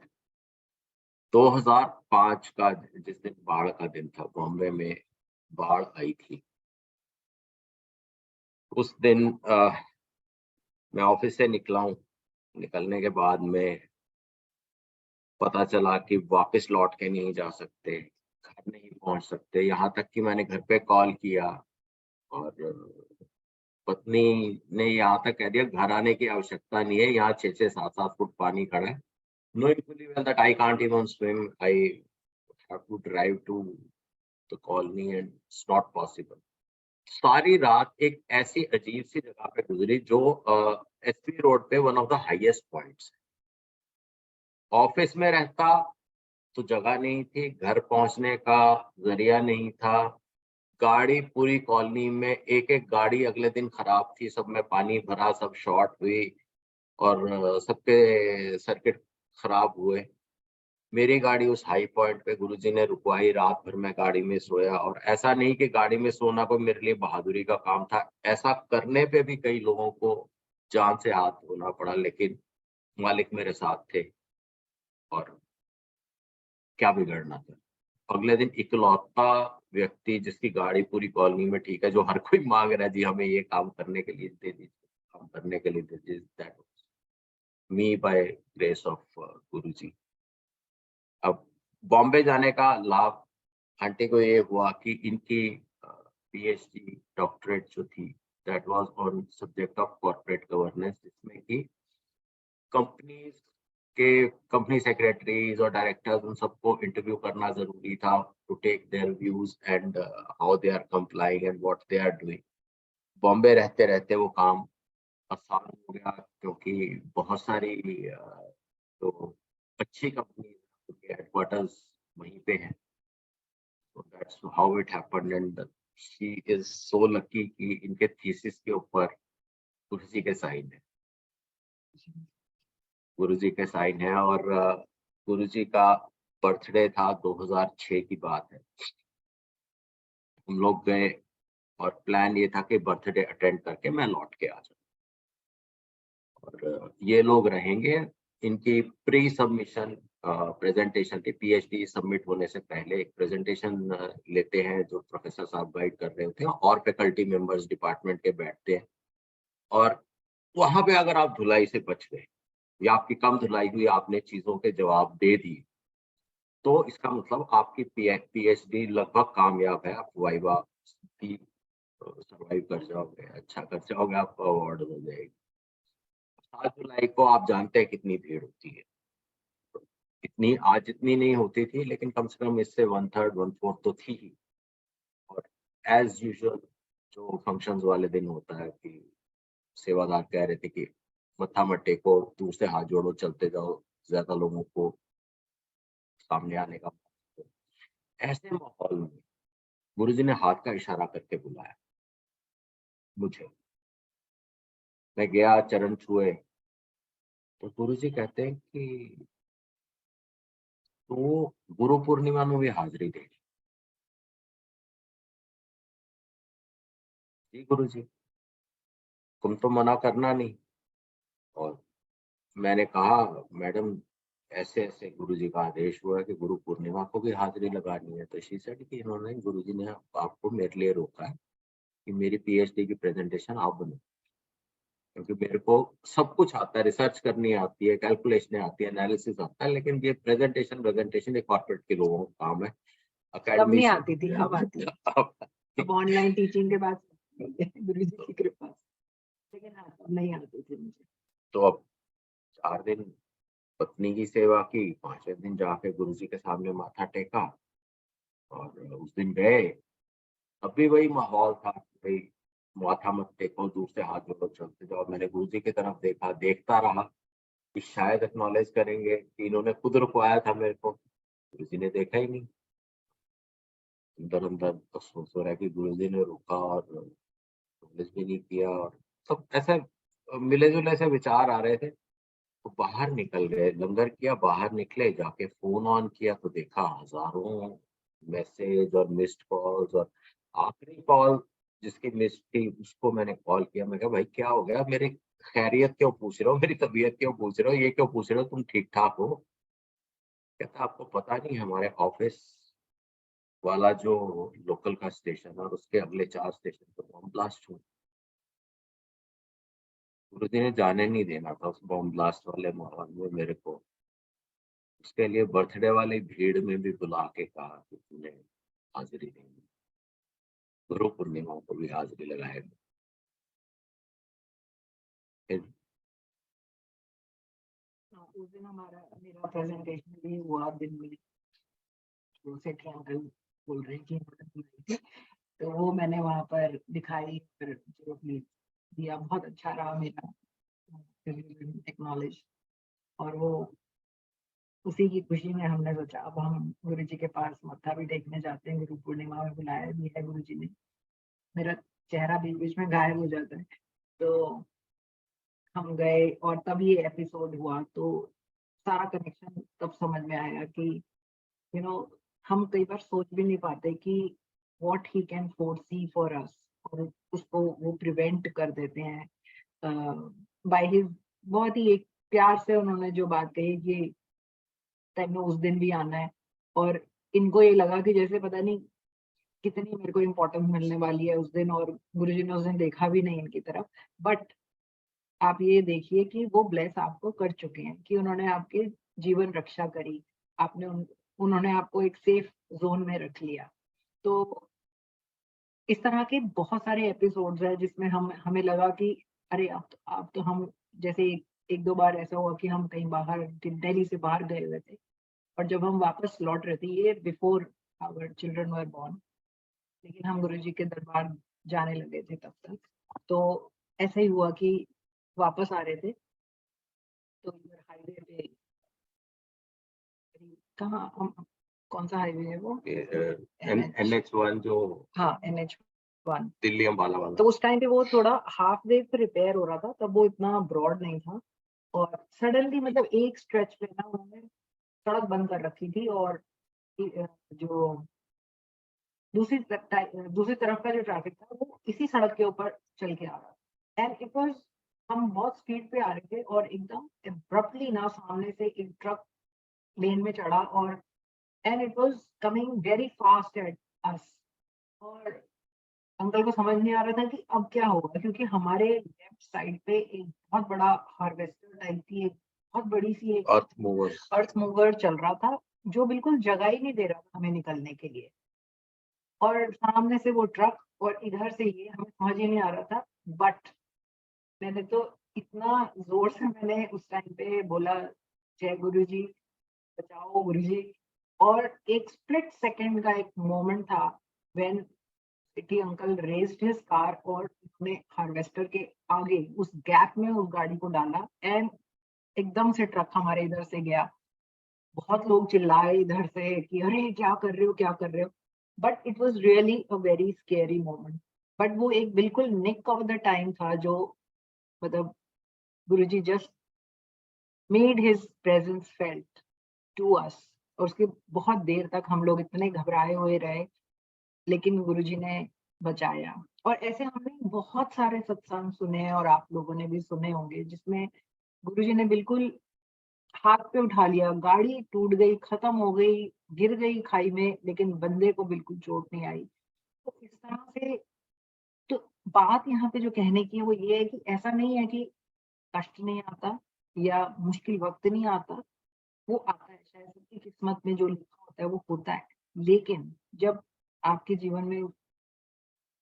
2005 का जिस दिन बाढ़ का दिन था, बॉम्बे में बाढ़ आई थी, उस दिन मैं ऑफिस से निकला हूँ। निकलने के बाद में पता चला कि वापस लौट के नहीं जा सकते, घर नहीं पहुंच सकते। यहाँ तक कि मैंने घर पे कॉल किया और पत्नी ने यहाँ तक कह दिया, घर आने की आवश्यकता नहीं है, यहाँ 6-6, 7-7 फुट पानी खड़ा है। Knowing fully well that I can't even swim, I have to drive to the colony and it's not possible. सारी रात एक ऐसी अजीब सी जगह पे गुजरी जो एसपी रोड पे one of the highest points है। ऑफिस में रहता तो जगह नहीं थी, घर पहुंचने का जरिया नहीं था। गाड़ी पूरी कॉलोनी में, एक एक गाड़ी अगले दिन खराब थी, सब में पानी भरा, सब शॉर्ट हुई और सबके सर्किट खराब हुए। मेरी गाड़ी उस हाई पॉइंट पे गुरुजी ने रुकवाई, रात भर मैं गाड़ी में सोया। और ऐसा नहीं कि गाड़ी में सोना कोई मेरे लिए बहादुरी का काम था, ऐसा करने पे भी कई लोगों को जान से हाथ धोना पड़ा, लेकिन मालिक मेरे साथ थे और क्या बिगड़ना था। अगले दिन इकलौता व्यक्ति जिसकी गाड़ी पूरी कॉलोनी में ठीक है, जो हर कोई मांग रहा है, जी हमें ये काम करने के लिए दे दीजिए, काम करने के लिए दे दीजिए, that me by grace of Guruji. अब बॉम्बे जाने का लाभ आंटी को ये हुआ कि इनकी पीएचडी डॉक्टरेट जो थी, that was on subject of corporate governance, जिसमें कि कंपनीज के कंपनी सेक्रेटरीज और डायरेक्टर्स, उन सबको इंटरव्यू करना जरूरी था, to take their views and how they are complaining and what they are doing. Bombay रहते रहते वो काम आसान हो गया, क्योंकि बहुत सारी तो अच्छी कंपनी के हेडक्वार्टर्स वहीं पे हैं। So that's how it happened, and she is so lucky कि इनके थीसिस के ऊपर गुरुजी के साइन है, गुरुजी के साइन है। और गुरुजी का बर्थडे था, 2006 की बात है। हम लोग गए और प्लान ये था कि बर्थडे अटेंड करके मैं लौट के आ जाऊँ, और ये लोग रहेंगे। इनकी प्री सबमिशन प्रेजेंटेशन थी, पीएचडी सबमिट होने से पहले एक प्रेजेंटेशन लेते हैं, जो प्रोफेसर साहब गाइड कर रहे होते हैं और फैकल्टी मेंबर्स डिपार्टमेंट के बैठते हैं। और वहां पे अगर आप धुलाई से बच गए या आपकी कम धुलाई हुई, आपने चीजों के जवाब दे दिए, तो इसका मतलब आपकी पीएचडी लगभग कामयाब है, आप वाइवा की सरवाइव कर जाओगे, अच्छा कर जाओगे, आपको अवार्ड मिल जाएगी। 7 जुलाई को आप जानते हैं कितनी भीड़ होती है, इतनी आज इतनी नहीं होती थी, लेकिन कम से कम इससे 1/3 1/4 तो थी ही। और एज यूजुअल जो फंक्शंस वाले दिन होता है कि सेवादार कह रहे थे कि मत्था मत टेको, दूर से हाथ जोड़ो, चलते जाओ, ज्यादा लोगों को सामने आने का। ऐसे माहौल में गुरुजी ने हाथ का इशारा करके बुलाया मुझे। मैं गया, चरण छुए, तो गुरुजी कहते हैं कि तो गुरु पूर्णिमा में भी हाजिरी दे। जी गुरुजी, तुम तो मना करना नहीं। और मैंने कहा मैडम ऐसे ऐसे गुरुजी का आदेश हुआ है कि गुरु पूर्णिमा को भी हाजिरी लगानी है। तो शी सेड कि इन्होंने, गुरुजी ने आपको मेरे लिए रोका है कि मेरी पीएचडी की प्रेजेंटेशन आप बनो, क्योंकि मेरे को सब कुछ आता है, रिसर्च करनी आती है, कैलकुलेशन आती है, एनालिसिस आता है, लेकिन ये प्रेजेंटेशन एक कॉर्पोरेट के लोगों का काम है। तब अकेडमी नहीं से आती थी, अब आती है। अब अब ऑनलाइन टीचिंग के बाद गुरु जी की कृपा से। लेकिन हाँ, तब नहीं आती थी मुझे। तो अब 4 दिन पत्नी की सेवा की, 5वें दिन जाके गुरुजी के सामने माथा टेका और उस दिन गए। अब भी वही माहौल था कि भाई माथा मत टेको, दूर से हाथ जोड़ो, चलते जाओ। मैंने गुरुजी की तरफ देखा, देखता रहा कि शायद एक्नॉलेज करेंगे कि इन्होंने खुद रुकवाया था मेरे को। गुरुजी ने देखा ही नहीं। अंदर अंदर तो सोच रहा है कि गुरुजी ने रुका और एक्नॉलेज भी नहीं किया, और सब ऐसे मिले जुले से विचार आ रहे थे। तो बाहर निकल गए, लंगर किया, बाहर निकले, जाके फोन ऑन किया तो देखा हजारों मैसेज और मिस्ड कॉल्स। और आखिरी कॉल जिसकी मिस थी उसको मैंने कॉल किया। मैं कहा भाई क्या हो गया, मेरी खैरियत क्यों पूछ रहे हो, मेरी तबीयत क्यों पूछ रहे हो, ये क्यों पूछ रहे हो, तुम ठीक ठाक हो? कहता आपको पता नहीं, हमारे ऑफिस वाला जो लोकल का स्टेशन है और उसके अगले 4 स्टेशन पर बम ब्लास्ट हुआ। गुरुजी ने जाने नहीं देना था उस बम ब्लास्ट वाले माहौल में मेरे को। उसके लिए बर्थडे वाली भीड़ में भी बुला के कहा कि तूने हाजिरी देनी, गुरु पूर्णिमा को भी हाजिरी लगाएगा। फिर हाँ, उस दिन मेरा प्रेजेंटेशन भी हुआ दिन में। तो सेठी अंकल बोल रहे हैं कि मदद मिली थी, तो वो मैंने वहां पर दिखाई, फिर जो अपनी दिया, बहुत अच्छा रहा मेरा एक्नॉलेज। और वो उसी की खुशी में हमने सोचा अब हम गुरु जी के पास मत्था भी टेकने जाते हैं। गुरु पूर्णिमा में बुलाया भी है गुरु जी ने। मेरा चेहरा बीच बीच में गायब हो जाता है, तो हम गए और तब ये एपिसोड हुआ। तो सारा कनेक्शन तब समझ में आया कि यू नो हम कई बार सोच भी नहीं पाते कि what he can foresee for us, और उसको वो प्रिवेंट कर देते हैं बाय हिज। बहुत ही एक प्यार से उन्होंने जो बात कही कि टाइम में उस दिन भी आना है। और इनको ये लगा कि जैसे पता नहीं कितनी मेरे को इम्पोर्टेंस मिलने वाली है उस दिन, और गुरुजी ने उस दिन देखा भी नहीं इनकी तरफ। बट आप ये देखिए कि वो ब्लेस आपको कर चुके हैं, कि उन्होंने आपके जीवन रक्षा करी, आपने उन्होंने आपको एक सेफ जोन में रख लिया। तो इस तरह के बहुत सारे एपिसोड्स हैं जिसमें हमें लगा कि अरे अब तो हम जैसे एक दो बार ऐसा हुआ कि हम कहीं बाहर दिल्ली से बाहर गए हुए थे, और जब हम वापस लौट रहे थे, ये before our children were born, लेकिन हम गुरुजी के दरबार जाने लगे थे तब तक। तो ऐसा ही हुआ कि वापस आ रहे थे, तो इधर हाईवे पे कहाँ कौन सा हाईवे है वो, NH1 जो हाँ NH1। दिल्ली अम्बाला वाला। तो उस टाइम पे वो थोड़ा हाफ वे पे रिपेयर हो रहा था, तब वो इतना ब्रॉड नहीं था। और सडनली मतलब एक स्ट्रेच पे ना उन्होंने सड़क बंद कर रखी थी, और जो दूसरी तरफ का जो ट्रैफिक था वो इसी सड़क के ऊपर चल के आ रहा था। एंड इट वाज, हम बहुत स्पीड पे आ रहे थे और एकदम एब्रप्टली ना सामने से एक ट्रक लेन में चढ़ा, और and it was coming very fast at us. और अंकल को समझ नहीं आ रहा था कि अब क्या होगा, क्योंकि हमारे लेफ्ट साइड पे एक बहुत बड़ा हार्वेस्टर टाइप की एक बहुत बड़ी सी एक अर्थ मूवर्स। अर्थ मूवर चल रहा था, जो बिल्कुल जगह ही नहीं दे रहा था हमें निकलने के लिए। और सामने से वो ट्रक और इधर से ये, हमें समझ ही नहीं आ रहा था। बट मैंने तो इतना जोर से मैंने उस टाइम पे बोला, जय गुरु जी, बचाओ गुरु जी। और एक स्प्लिट सेकंड का एक मोमेंट था when city uncle raised his car और उसने हार्वेस्टर के आगे उस गैप में उस गाड़ी को डाला, एंड एकदम से ट्रक हमारे इधर से गया। बहुत लोग चिल्लाए इधर से कि अरे क्या कर रहे हो, क्या कर रहे हो। But it was really a very scary moment. But वो एक बिल्कुल निक ऑफ द टाइम था, जो मतलब Guruji just made his presence felt to us. और उसके बहुत देर तक हम लोग इतने घबराए हुए रहे, लेकिन गुरुजी ने बचाया। और ऐसे हमने बहुत सारे सत्संग सुने हैं, और आप लोगों ने भी सुने होंगे, जिसमें गुरुजी ने बिल्कुल हाथ पे उठा लिया, गाड़ी टूट गई, खत्म हो गई, गिर गई खाई में, लेकिन बंदे को बिल्कुल चोट नहीं आई। तो इस तरह से, तो बात यहाँ पे जो कहने की है वो ये है कि ऐसा नहीं है कि कष्ट नहीं आता या मुश्किल वक्त नहीं आता, वो आता है। शायद सबकी किस्मत में जो लिखा होता है वो होता है। लेकिन जब आपके जीवन में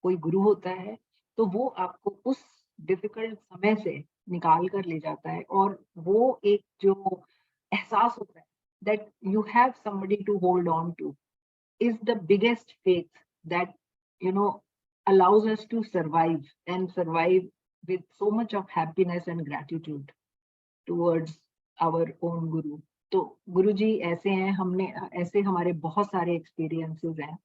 कोई गुरु होता है, तो वो आपको उस डिफिकल्ट समय से निकाल कर ले जाता है। और वो एक जो एहसास होता है that you have somebody to hold on to, is the biggest faith that, you know, allows us to survive, and survive with so much of happiness and gratitude towards our own guru. तो गुरु जी ऐसे हैं, हमने ऐसे हमारे बहुत सारे experiences हैं।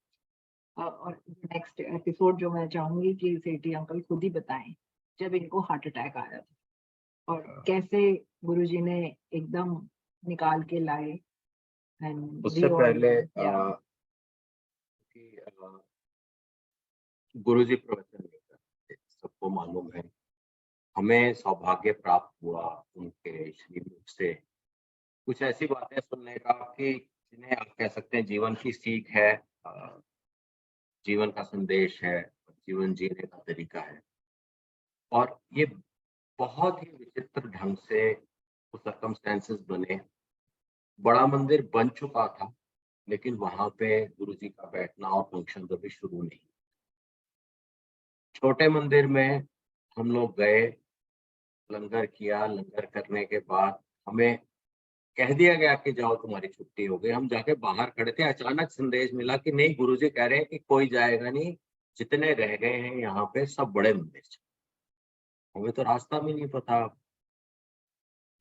और नेक्स्ट एपिसोड जो मैं चाहूंगी कि सेठी अंकल खुद ही बताएं जब इनको हार्ट अटैक आया था और कैसे गुरुजी ने एकदम निकाल के लाए। एंड उससे पहले गुरुजी प्रवचन नहीं करते, सबको मालूम है। हमें सौभाग्य प्राप्त हुआ उनके श्रीमुख से कुछ ऐसी बातें सुनने का कि जिन्हें आप कह सकते हैं जीवन की सीख है, जीवन का संदेश है, जीवन जीने का तरीका है। और ये बहुत ही विचित्र ढंग से कुछ सर्कमस्टेंसेस बने। बड़ा मंदिर बन चुका था, लेकिन वहां पे गुरुजी का बैठना और फंक्शन कभी शुरू नहीं। छोटे मंदिर में हम लोग गए, लंगर किया। लंगर करने के बाद हमें कह दिया गया कि जाओ तुम्हारी छुट्टी हो गई। हम जाके बाहर खड़े थे, अचानक संदेश मिला कि नहीं, गुरुजी कह रहे हैं कि कोई जाएगा नहीं, जितने रह गए हैं यहाँ पे सब बड़े मंदिर से। हमें तो रास्ता भी नहीं पता।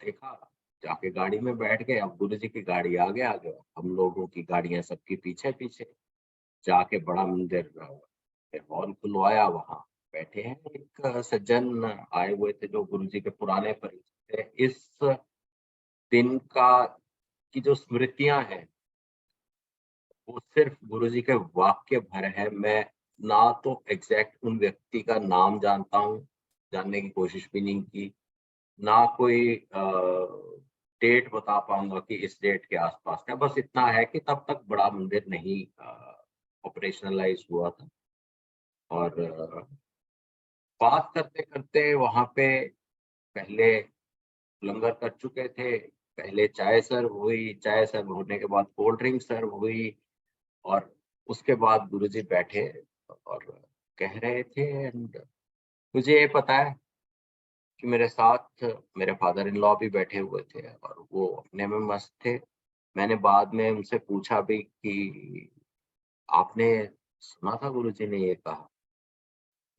देखा, जाके गाड़ी में बैठ गए। अब गुरुजी की गाड़ी आगे आगे, हम लोगों की गाड़ियां सबकी पीछे पीछे। जाके बड़ा मंदिर हॉल खुलवाया, वहां बैठे हैं। एक सज्जन आए हुए थे जो गुरुजी के पुराने परिचित थे। इस दिन का की जो स्मृतियां हैं वो सिर्फ गुरुजी के वाक्य भर है। मैं ना तो एग्जैक्ट उन व्यक्ति का नाम जानता हूँ, जानने की कोशिश भी नहीं की, ना कोई डेट बता पाऊंगा कि इस डेट के आसपास है। बस इतना है कि तब तक बड़ा मंदिर नहीं ऑपरेशनलाइज हुआ था। और बात करते करते वहां पे पहले लंगर कर चुके थे, पहले चाय सर्व हुई, चाय सर्व होने के बाद कोल्ड ड्रिंक सर्व हुई, और उसके बाद गुरुजी बैठे और कह रहे थे। एंड मुझे ये पता है कि मेरे साथ मेरे फादर इन लॉ भी बैठे हुए थे और वो अपने में मस्त थे। मैंने बाद में उनसे पूछा भी कि आपने सुना था गुरुजी ने ये कहा,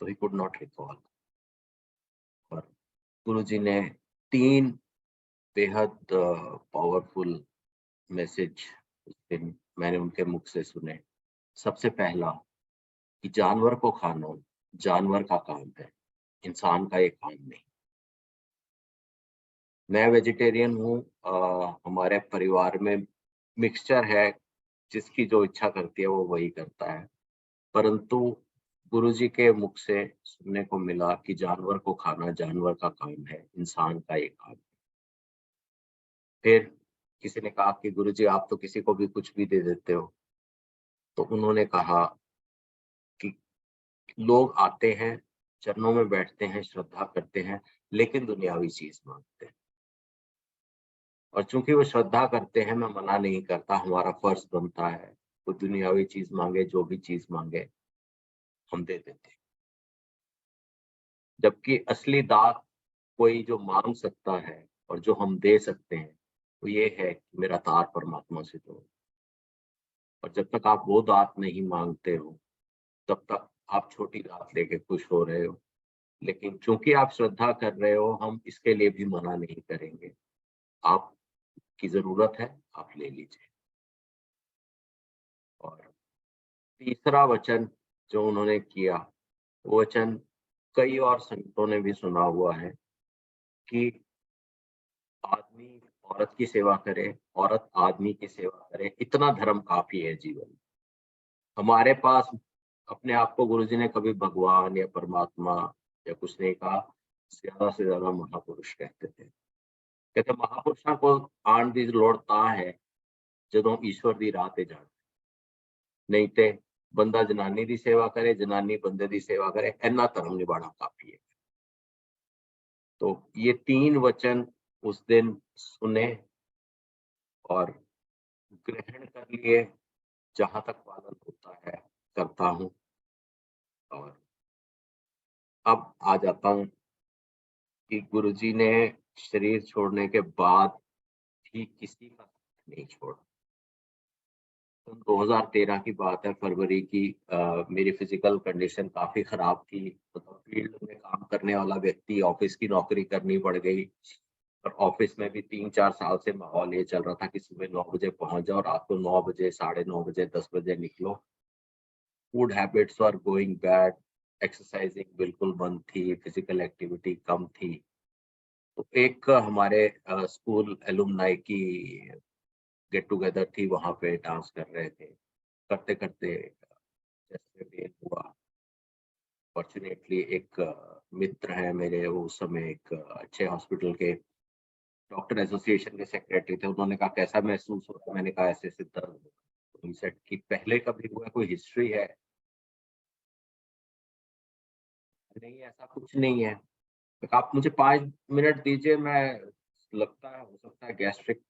तो ही कुड नॉट रिकॉल। और गुरुजी ने 3 बेहद पावरफुल मैसेज उस दिन मैंने उनके मुख से सुने। सबसे पहला कि जानवर को खाना जानवर का काम है, इंसान का ये काम नहीं। मैं वेजिटेरियन हूँ, हमारे परिवार में मिक्सचर है, जिसकी जो इच्छा करती है वो वही करता है। परंतु गुरुजी के मुख से सुनने को मिला कि जानवर को खाना जानवर का काम है, इंसान का ये काम है। फिर किसी ने कहा कि गुरुजी आप तो किसी को भी कुछ भी दे देते हो। तो उन्होंने कहा कि लोग आते हैं, चरणों में बैठते हैं, श्रद्धा करते हैं, लेकिन दुनियावी चीज मांगते हैं। और चूंकि वो श्रद्धा करते हैं, मैं मना नहीं करता, हमारा फर्ज बनता है, वो दुनियावी चीज मांगे, जो भी चीज मांगे हम दे देते हैं। जबकि असली दात कोई जो मांग सकता है और जो हम दे सकते हैं वो ये है कि मेरा तार परमात्मा से जोड़ो। और जब तक आप वो दात नहीं मांगते हो तब तक आप छोटी दात लेके खुश हो रहे हो। लेकिन चूंकि आप श्रद्धा कर रहे हो, हम इसके लिए भी मना नहीं करेंगे। आपकी जरूरत है, आप ले लीजिए। और तीसरा वचन जो उन्होंने किया, वो वचन कई और संतों ने भी सुना हुआ है कि आदमी औरत की सेवा करे, औरत आदमी की सेवा करे, इतना धर्म काफी है जीवन में। हमारे पास अपने आप को गुरुजी ने कभी भगवान या परमात्मा या कुछ नहीं कहा, ज्यादा से ज्यादा महापुरुष कहते थे। कहते महापुरुषों को आन दी लोड़ ता है ਜਦੋਂ ईश्वर दी राह ते जाना, नहीं ते बंदा जनानी दी सेवा करे, जनानी बंदे दी सेवा करे, इन्ना धर्म निभाना काफी है। तो ये 3 वचन उस दिन सुने और ग्रहण कर लिए, जहां तक पालन होता है करता हूँ। और अब आ जाता हूँ कि गुरुजी ने शरीर छोड़ने के बाद भी किसी का साथ नहीं छोड़ा। 2013 की बात है, फरवरी की। मेरी फिजिकल कंडीशन काफी खराब थी, मतलब फील्ड में काम करने वाला व्यक्ति ऑफिस की नौकरी करनी पड़ गई। और ऑफिस में भी 3-4 साल से माहौल ये चल रहा था कि सुबह 9 बजे पहुंच जाओ, रात को 9 बजे, 9:30 बजे, 10 बजे निकलो। Food habits are going bad, exercising बिल्कुल बंद थी, फिजिकल एक्टिविटी कम थी। तो एक हमारे स्कूल एलुमनाई की गेट टुगेदर थी, वहां पे डांस कर रहे थे। करते करते जैसे फेल हुआ। फॉर्चुनेटली एक मित्र हैं मेरे, वो उस समय एक अच्छे हॉस्पिटल के डॉक्टर एसोसिएशन के सेक्रेटरी थे। उन्होंने कहा कैसा महसूस होता है, मैंने कहा ऐसे ऐसे दर्द होता है। सेट कि पहले कभी हुआ, कोई हिस्ट्री है? नहीं, ऐसा कुछ नहीं है। तो आप मुझे 5 मिनट दीजिए, मैं लगता है हो सकता है गैस्ट्रिक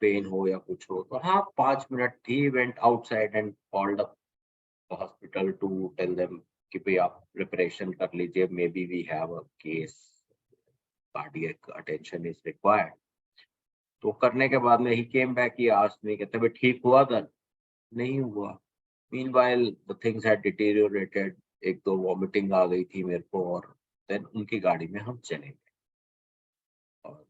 पेन हो या कुछ हो। तो हाँ, 5 मिनट ही went outside and called up hospital to tell them कि भाई आप प्रिपरेशन कर लीजिए, maybe we have a case, cardiac attention is required. तो करने के बाद में ही came back, he asked me, कहते भाई ठीक हुआ दर्द? नहीं हुआ। Meanwhile the things had deteriorated. एक तो वॉमिटिंग आ गई थी मेरे को, और देन उनकी गाड़ी में हम चले गए। और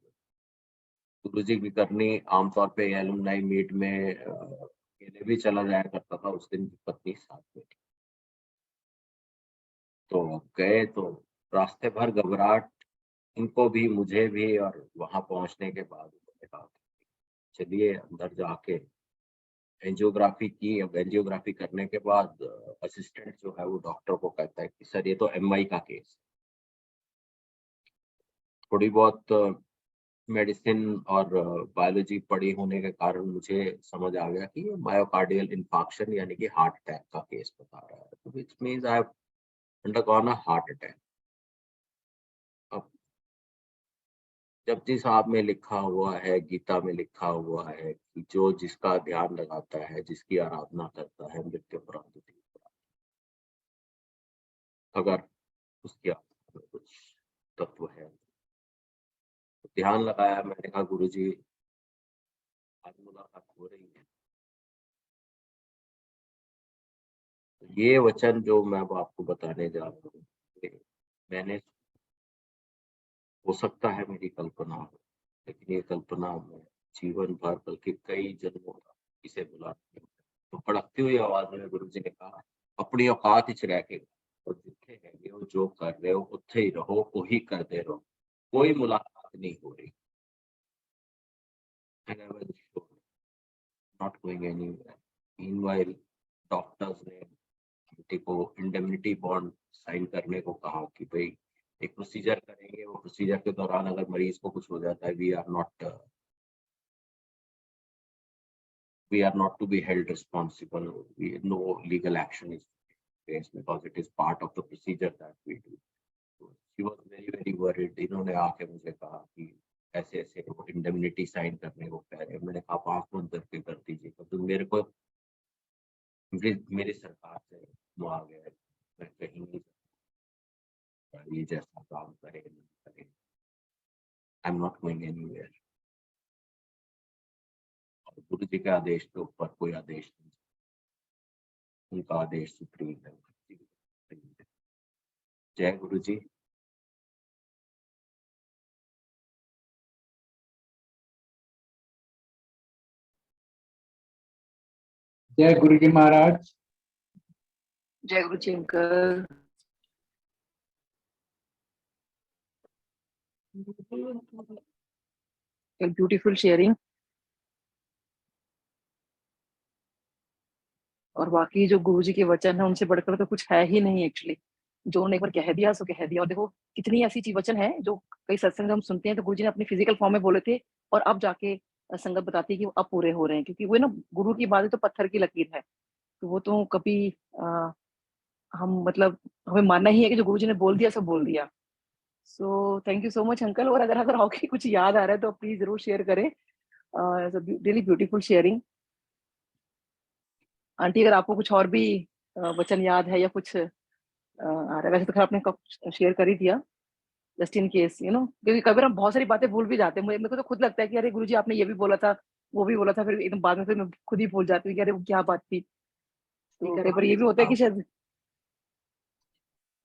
गुरुजी की करनी आमतौर पे एलुमनाई मीट में अकेले भी चला जाया करता था, उस दिन पत्नी साथ में थी। तो गए तो रास्ते भर घबराहट, इनको भी मुझे भी। और वहां पहुंचने के बाद उन्होंने कहा चलिए अंदर जाके एंजियोग्राफी की। अब एंजियोग्राफी करने के बाद असिस्टेंट जो है वो डॉक्टर को कहता है कि सर ये तो एमआई का केस। थोड़ी बहुत मेडिसिन और बायोलॉजी पढ़ी होने के कारण मुझे समझ आ गया कि ये मायोकार्डियल इंफाक्शन यानी कि हार्ट अटैक का केस बता रहा है। तो which means I have undergone a heart attack. अब जपजी साहब में लिखा हुआ है, गीता में लिखा हुआ है कि जो जिसका ध्यान लगाता है, जिसकी आराधना करता है, मृत्यु उपरांत नहीं होता। अगर उसकी आत्मा में कुछ तत्व है तो ध्यान लगाया। मैंने कहा गुरुजी आज मुलाकात हो रही है। तो ये वचन जो मैं अब आपको बताने जा रहा हूँ, मैंने, हो सकता है मेरी कल्पना हो, लेकिन ये कल्पना मैं जीवन भर बल्कि कई जन्मों तक इसे भुला नहीं। तो भड़कती हुई आवाज में गुरुजी ने कहा अपनी औकात इच रह के और जिथे है हो, जो कर रहे हो उत्थे ही रहो, वही करते रहो, कोई मुलाकात नहीं हो रही। And I was sure, not going anywhere. Meanwhile, doctors ने को इंडेमनिटी बॉन्ड साइन करने को कहा कि भाई एक प्रोसीजर करेंगे, वो प्रोसीजर के दौरान अगर मरीज को कुछ हो जाता है, we are not to be held responsible. No legal action is faced because it is part of the procedure that we do. So she was very very worried. इन्होंने आके मुझे कहा कि ऐसे ऐसे वो इंडेमनिटी साइन करने को कह रहे हैं। मैंने कहा आप आंख बंद करके कर दीजिएगा, तो मेरे को मेरी सरकार से वो आ गया है, मैं कहीं नहीं सकता, ये जैसा काम करे नहीं करे, I am not going anywhere. और गुरु जी के आदेश के ऊपर कोई आदेश नहीं, उनका आदेश सुप्रीम है। जय गुरु जी। जय गुरु जी महाराज। जय गुरु जी अंकल। Beautiful sharing. और बाकी जो गुरु जी के वचन है उनसे बढ़कर तो कुछ है ही नहीं एक्चुअली। जो उन्होंने एक बार कह दिया सो कह दिया। और देखो कितनी ऐसी चीज वचन है जो कई सत्संग हम सुनते हैं तो गुरु जी ने अपनी फिजिकल फॉर्म में बोले थे और अब जाके संगत बताती है कि वो अब पूरे हो रहे हैं, क्योंकि वो ना गुरु की बात है तो पत्थर की लकीर है, तो वो तो कभी हम मतलब हमें मानना ही है कि जो गुरु जी ने बोल दिया सो बोल दिया। So thank you so much uncle. और अगर आपके कुछ याद आ रहा है तो प्लीज जरूर शेयर करें। Really beautiful sharing. आंटी अगर आपको कुछ और भी वचन याद है या कुछ आ रहा है, वैसे तो खैर आपने शेयर कर ही दिया, जस्ट इन केस क्योंकि कभी हम बहुत सारी बातें भूल भी जाते हैं। मेरे को तो खुद लगता है कि अरे गुरुजी आपने ये भी बोला था, वो भी बोला था, फिर एकदम बाद में फिर मैं खुद ही भूल जाती हूँ कि अरे वो क्या बात थी। तो कई बार ये भी होता है कि शायद।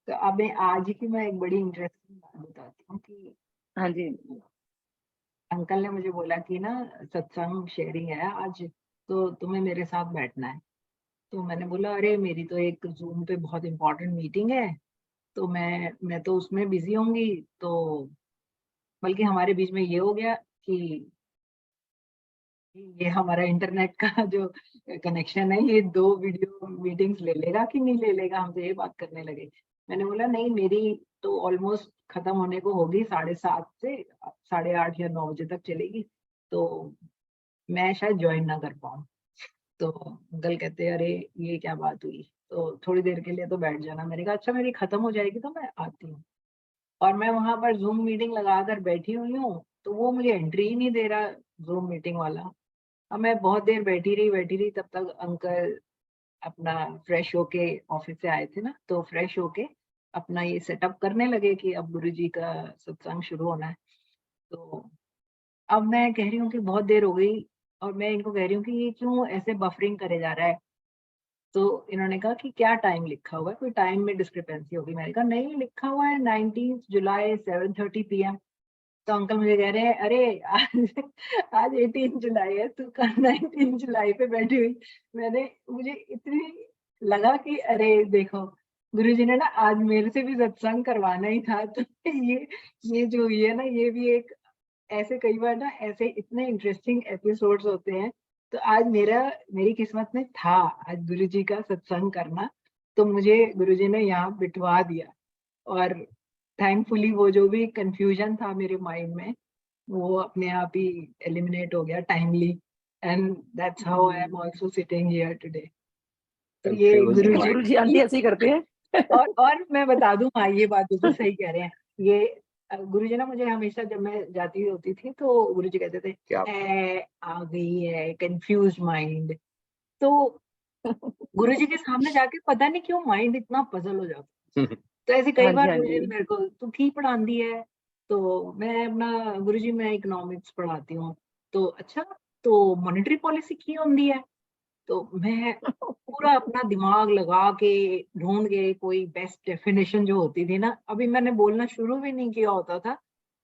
तो अब आज की मैं एक बड़ी इंटरेस्टिंग बात बताती हूँ कि हाँ जी। अंकल ने मुझे बोला कि ना सत्संग शेयरिंग है आज, तो तुम्हें मेरे साथ बैठना है। तो मैंने बोला अरे मेरी तो एक जूम पे बहुत इंपॉर्टेंट मीटिंग है, तो मैं तो उसमें बिजी होंगी। तो बल्कि हमारे बीच में ये हो गया कि ये हमारा इंटरनेट का जो कनेक्शन है ये 2 वीडियो मीटिंग्स ले लेगा कि नहीं ले लेगा, हम तो ये बात करने लगे। मैंने बोला नहीं, मेरी तो ऑलमोस्ट खत्म होने को होगी, 7:30 से 8:30 या 9 बजे तक चलेगी, तो मैं शायद ज्वाइन ना कर पाऊँ। तो अंकल कहते अरे ये क्या बात हुई, तो थोड़ी देर के लिए तो बैठ जाना। मैंने कहा अच्छा मेरी खत्म हो जाएगी तो मैं आती हूँ। और मैं वहां पर जूम मीटिंग लगाकर बैठी हुई हूँ, तो वो मुझे एंट्री ही नहीं दे रहा जूम मीटिंग वाला। अब मैं बहुत देर बैठी रही, तब तक अंकल अपना फ्रेश होके ऑफिस से आए थे ना, तो फ्रेश होके अपना ये सेटअप करने लगे कि अब गुरुजी का सत्संग शुरू होना है। तो अब मैं कह रही हूँ कि बहुत देर हो गई और मैं इनको कह रही हूँ कि ये क्यों ऐसे बफरिंग करे जा रहा है। तो इन्होंने कहा कि क्या टाइम लिखा हुआ है, कोई टाइम में डिस्क्रिपेंसी होगी। मैंने कहा नहीं, लिखा हुआ है 19 जुलाई 7:30 PM। तो अंकल मुझे कह रहे हैं अरे आज 18 जुलाई है, तू कल 19 जुलाई पे बैठी हुई। मुझे इतनी लगा कि अरे देखो गुरुजी ने ना आज मेरे से भी सत्संग करवाना ही था। तो ये जो हुई है ना, ये भी एक ऐसे कई बार ना ऐसे इतने इंटरेस्टिंग एपिसोड्स होते हैं। तो आज मेरी किस्मत में था आज गुरुजी का सत्संग करना, तो मुझे गुरुजी ने यहाँ बिठवा दिया। और थैंकफुली वो जो भी कंफ्यूजन था मेरे माइंड में वो अपने आप ही एलिमिनेट हो गया timely, and that's how I am also sitting here today. तो ये गुरुजी आंटी ऐसे ही करते हैं। और मैं बता दूं, हाँ ये बात बिल्कुल सही कह रहे हैं। ये गुरुजी ना मुझे हमेशा जब मैं जाती होती थी तो गुरुजी कहते थे आ गई है कंफ्यूज माइंड। तो गुरुजी के सामने जाके पता नहीं क्यों माइंड इतना पजल हो जाता। तो ऐसे कई बार गुरुजी ने मेरे को तू की पढ़ाती है, तो मैं अपना गुरुजी मैं इकोनॉमिक्स पढ़ाती हूँ। तो अच्छा तो मॉनेटरी पॉलिसी की होती है, तो मैं पूरा अपना दिमाग लगा के ढूंढ के कोई बेस्ट डेफिनेशन जो होती थी ना, अभी मैंने बोलना शुरू भी नहीं किया होता था,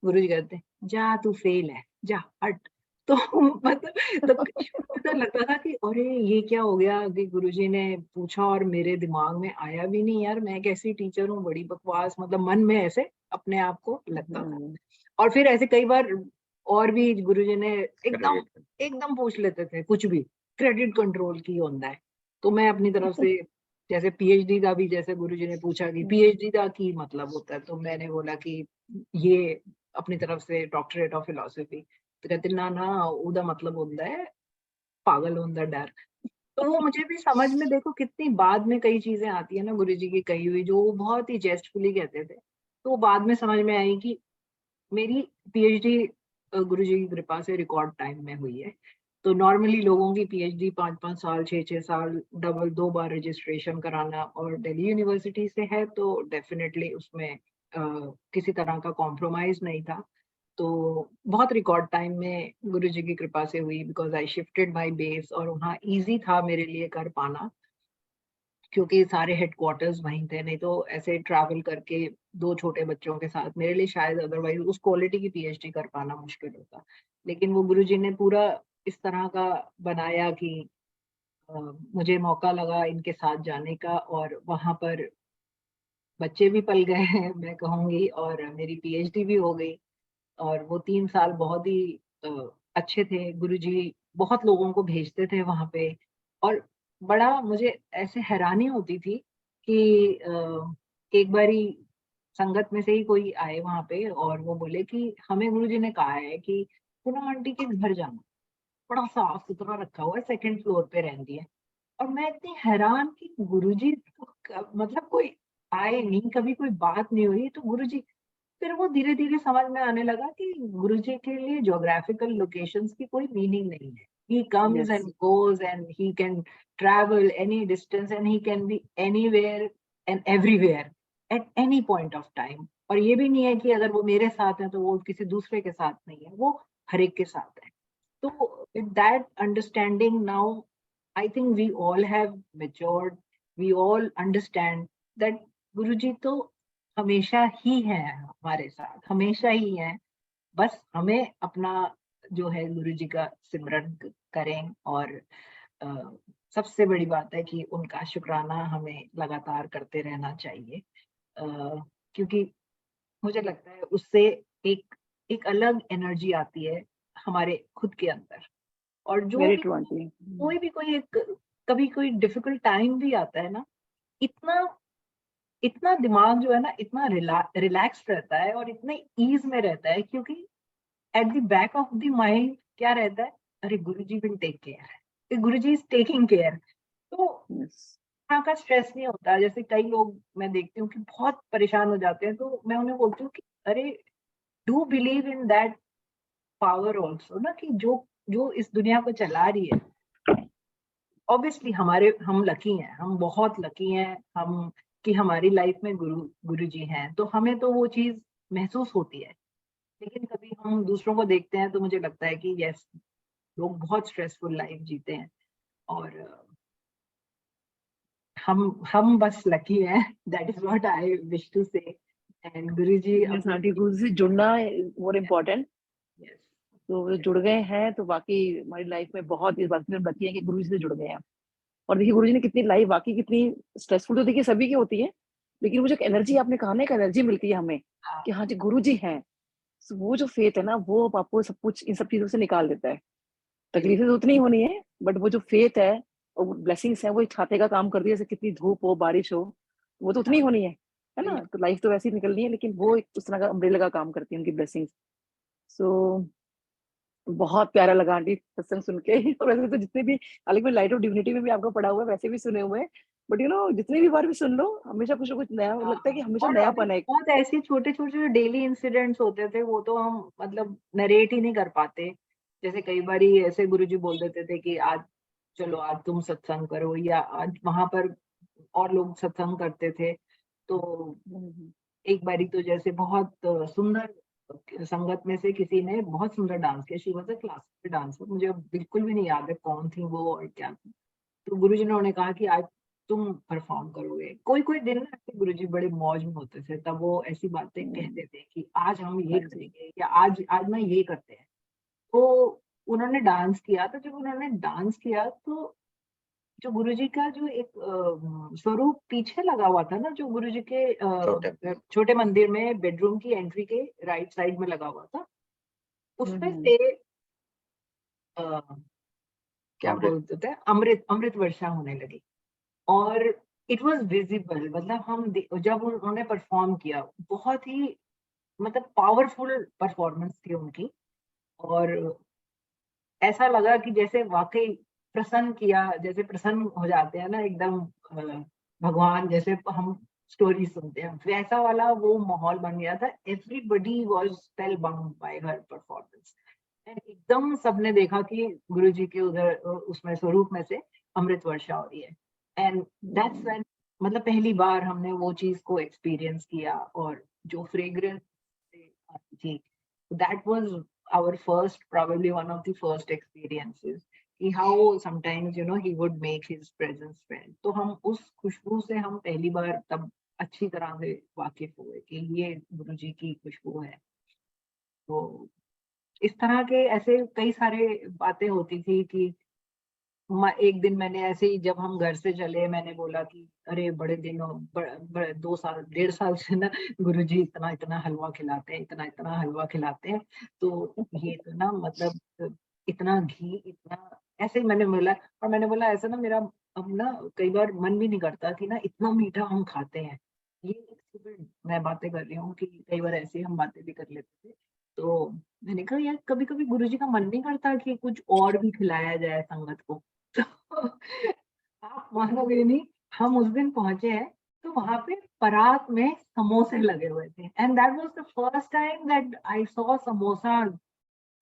गुरुजी कहते जा तू फेल है जा हट। तो मतलब तो लगता था कि अरे ये क्या हो गया कि गुरुजी ने पूछा और मेरे दिमाग में आया भी नहीं, यार मैं कैसी टीचर हूँ, बड़ी बकवास, मतलब मन में ऐसे अपने आप को लगता था। और फिर ऐसे कई बार और भी गुरुजी ने एकदम पूछ लेते थे कुछ भी, क्रेडिट कंट्रोल की होता है। तो मैं अपनी तरफ से जैसे पीएचडी का भी, जैसे गुरुजी ने पूछा कि पीएचडी का की मतलब होता है, तो मैंने बोला कि ये अपनी तरफ से डॉक्टरेट ऑफ फिलोसफी। तो कहते ना उदा मतलब होता है पागल होता डर। तो वो मुझे भी समझ में, देखो कितनी बाद में कई चीजें आती है ना गुरुजी की कही हुई, जो वो बहुत ही जेस्टफुली कहते थे, तो बाद में समझ में आई कि मेरी पीएचडी गुरुजी की कृपा से रिकॉर्ड टाइम में हुई है। तो नॉर्मली लोगों की पीएचडी 5-5 साल, 6-6 साल, डबल 2 बार रजिस्ट्रेशन कराना और दिल्ली यूनिवर्सिटी से है तो डेफिनेटली उसमें किसी तरह का कॉम्प्रोमाइज नहीं था। तो बहुत रिकॉर्ड टाइम में गुरुजी की कृपा से हुई, because I shifted my base और वहाँ इजी था मेरे लिए कर पाना, क्योंकि सारे हेडक्वार्टर्स वहीं थे। नहीं तो ऐसे ट्रैवल करके 2 छोटे बच्चों के साथ मेरे लिए शायद अदरवाइज उस क्वालिटी की पीएचडी कर पाना मुश्किल होता। लेकिन वो गुरुजी ने पूरा इस तरह का बनाया कि मुझे मौका लगा इनके साथ जाने का और वहाँ पर बच्चे भी पल गए हैं मैं कहूँगी, और मेरी पीएचडी भी हो गई। और वो 3 साल बहुत ही अ, अच्छे थे। गुरुजी बहुत लोगों को भेजते थे वहाँ पे, और बड़ा मुझे ऐसे हैरानी होती थी कि एक बारी संगत में से ही कोई आए वहाँ पे और वो बोले कि हमें गुरुजी ने कहा है कि पूनम आंटी के घर जाना, बड़ा साफ-सुथरा रखा हुआ है, 2nd फ्लोर पे रहती है। और मैं इतनी हैरान कि गुरुजी तो मतलब कोई आए नहीं, कभी कोई बात नहीं हुई, तो गुरुजी, फिर वो धीरे-धीरे समझ में आने लगा कि गुरुजी के लिए ज्योग्राफिकल लोकेशंस की कोई मीनिंग नहीं है। He comes Yes. and goes and he can travel any distance and he can be anywhere and everywhere at any point of time. और ये भी नहीं है कि अगर वो मेरे साथ है तो वो किसी दूसरे के साथ नहीं है, वो हर एक के साथ है। So with that understanding now, I think we all have matured. We all understand that गुरुजी तो हमेशा ही है हमारे साथ, हमेशा ही है। बस हमें अपना जो है गुरुजी का सिमरन करें, और अ, सबसे बड़ी बात है कि उनका शुक्राना हमें लगातार करते रहना चाहिए, क्योंकि मुझे लगता है उससे एक एक अलग एनर्जी आती है हमारे खुद के अंदर। और जो Very भी true, aunty. कोई भी कोई एक कभी कोई डिफिकल्ट टाइम भी आता है ना, इतना इतना दिमाग जो है ना इतना रिलैक्स्ड रहता है और इतने ईज में रहता है, क्योंकि at the back of the mind क्या रहता है, अरे Guruji will take care, Guruji is taking care. तो Yes. यहाँ का स्ट्रेस नहीं होता। जैसे कई लोग मैं देखती हूँ कि बहुत परेशान हो जाते हैं, तो मैं उन्हें बोलती हूँ कि अरे do believe in that power also ना, कि जो जो इस दुनिया को चला रही है। ऑब्वियसली हम लकी हैं, हम बहुत लकी हैं हम, कि हमारी लाइफ में गुरुजी हैं, तो हमें तो वो चीज महसूस होती है। लेकिन कभी हम दूसरों को देखते हैं तो मुझे लगता है कि यस, लोग बहुत स्ट्रेसफुल लाइफ जीते हैं, और हम बस लकी हैं। That is what I wish to say. And Guruji Yes, aunty, गुरु से जुड़ना more important. यस तो वो जुड़ गए हैं तो बाकी हमारी लाइफ में बहुत इस बात में हम लकी हैं कि गुरु जी से जुड़ गए हैं। और देखिए गुरु जी ने कितनी लाइफ वाकई कितनी स्ट्रेसफुल तो देखिए सभी की होती है, लेकिन वो जो एनर्जी आपने कहा ना, एक एनर्जी मिलती है हमें कि हाँ जी गुरु जी हैं। So, वो जो फेथ है ना वो आपको सब कुछ इन सब चीजों से निकाल देता है। तकलीफें तो उतनी होनी है, बट वो जो फेथ है और ब्लेसिंग्स है वो एक छाते का काम करती है। जैसे कितनी धूप हो बारिश हो वो तो उतनी होनी है ना। तो लाइफ तो वैसे ही निकलनी है, लेकिन वो एक उस तरह का अम्ब्रेला का काम करती है उनकी ब्लेसिंग्स। सो बहुत प्यारा लगा आंटी सत्संग सुन के। और वैसे तो जितने भी, हालांकि मैं लाइट ऑफ डिविनिटी में भी आपका पढ़ा हुआ है, वैसे भी सुने हुए हैं, बट जितनी भी बार भी सुन लो हमेशा कुछ ना कुछ नया लगता है कि हमेशा और अभी नयापन है। बहुत ऐसे छोटे छोटे डेली इंसिडेंट्स होते थे, वो तो हम मतलब नरेट ही नहीं कर पाते। जैसे कई बार ऐसे गुरुजी बोल देते थे कि आज चलो आज तुम सत्संग करो, या आज वहां पर और लोग सत्संग करते थे। तो एक बारी तो जैसे बहुत सुंदर संगत में से किसी ने बहुत सुंदर डांस किया। She was a classical dancer, मुझे अब बिल्कुल भी नहीं याद है कौन थी वो और क्या थी। तो गुरुजी ने उन्हें कहा कि आज तुम परफॉर्म करोगे। कोई कोई दिन ना ऐसे गुरुजी बड़े मौज में होते थे, तब वो ऐसी बातें कहते थे कि आज हम ये हाँ जी। करेंगे, या आज आज ना ये करते हैं। तो उन्होंने डांस किया। तो जब उन्होंने डांस किया तो जो गुरुजी का जो एक स्वरूप पीछे लगा हुआ था ना, जो गुरुजी के छोटे मंदिर में बेडरूम की एंट्री के राइट साइड में लगा हुआ था, उसमें से क्या बोलते थे, अमृत अमृत वर्षा होने लगी। और इट वाज विजिबल, मतलब जब उन्होंने परफॉर्म किया, बहुत ही मतलब पावरफुल परफॉर्मेंस थी उनकी। और ऐसा लगा कि जैसे वाकई प्रसन्न किया, जैसे प्रसन्न हो जाते हैं ना एकदम भगवान, जैसे हम स्टोरी सुनते हैं, वैसा वाला वो माहौल बन गया था। Everybody was spellbound by her performance and एकदम सबने देखा कि गुरुजी के उधर उसमें स्वरूप में से अमृत वर्षा हो रही है। एंड दैट्स व्हेन मतलब पहली बार हमने वो चीज को एक्सपीरियंस किया, और जो फ्रेग्रेंस आती थी, that was our first, probably one of the first experiences कि how sometimes you know he would make his presence felt। तो हम उस खुशबू से हम पहली बार तब अच्छी तरह से वाकिफ हुए कि ये गुरुजी की खुशबू है। तो इस तरह के ऐसे कई सारे बातें होती थी कि एक दिन मैंने ऐसे ही जब हम घर से चले, मैंने बोला कि अरे बड़े दिनों 2 साल 1.5 साल से ना गुरुजी इतना इतना हलवा खिलाते हैं, इतना इतना हलवा खिलाते हैं, तो ये तो ना मतलब इतना घी, इतना ऐसे ही मैंने बोला। और मैंने बोला ऐसा ना मेरा अब ना कई बार मन भी नहीं करता कि ना इतना मीठा हम खाते हैं। ये एक stupid मैं बातें कर रही हूँ कि कई बार ऐसे ही हम बातें भी कर लेते थे। तो मैंने कहा यार कभी कभी गुरुजी का मन नहीं करता कि कुछ और भी खिलाया जाए संगत को। तो आप मानोगे नहीं, हम उस दिन पहुंचे हैं तो वहां पे परात में समोसे लगे हुए थे and that was the first time that I saw samosa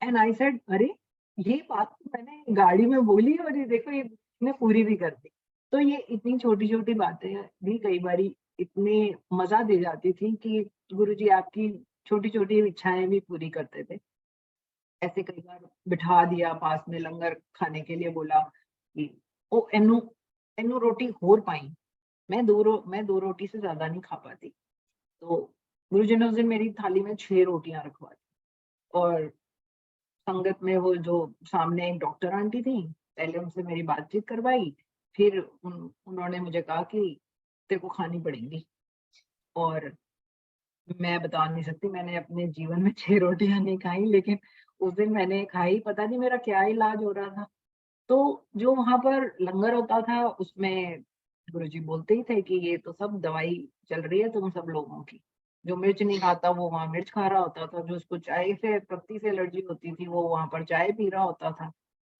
and I said अरे ये बात तो मैंने गाड़ी में बोली और ये देखो ये ने पूरी भी कर दी। तो ये इतनी छोटी छोटी बातें भी कई बारी इतने मजा दे जाती थी कि गुरुजी आपकी छोटी छोटी इच्छाएं भी पूरी करते थे। ऐसे कई बार बिठा दिया पास में, लंगर खाने के लिए बोला कि ओ एनु एनु रोटी होर पाई, मैं दो रोटी से ज्यादा नहीं खा पाती। तो गुरुजी ने उस दिन मेरी थाली में 6 रोटियां रखवा दी। और संगत में वो जो सामने एक डॉक्टर आंटी थी, पहले उनसे मेरी बातचीत करवाई, फिर उन्होंने मुझे कहा कि तेरे को खानी पड़ेंगी। और मैं बता नहीं सकती, मैंने अपने जीवन में 6 रोटियां नहीं खाई, लेकिन उस दिन मैंने खाई, पता नहीं मेरा क्या इलाज हो रहा था। तो जो वहां पर लंगर होता था उसमें गुरुजी बोलते ही थे कि ये तो सब दवाई चल रही है तुम सब लोगों की। जो मिर्च नहीं खाता वो वहां मिर्च खा रहा होता था, जो उसको चाय से पत्ती से एलर्जी होती थी वो वहां पर चाय पी रहा होता था,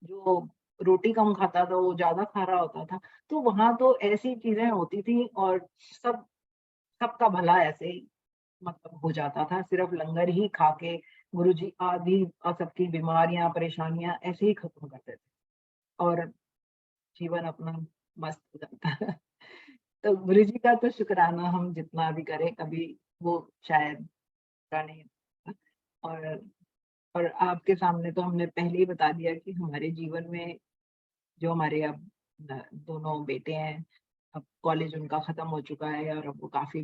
जो रोटी कम खाता था वो ज्यादा खा रहा होता था। तो वहां तो ऐसी चीजें होती थी और सब सबका भला ऐसे ही मतलब हो जाता था। सिर्फ लंगर ही खा के गुरुजी आदि सबकी बीमारियां परेशानियां ऐसे ही खत्म करते थे और जीवन अपना मस्त हो जाता है। तो गुरुजी का तो शुक्राना हम जितना भी करें कभी वो शायद पूरा नहीं होता। और आपके सामने तो हमने पहले ही बता दिया कि हमारे जीवन में जो हमारे अब दोनों बेटे हैं, अब कॉलेज उनका खत्म हो चुका है और अब वो काफी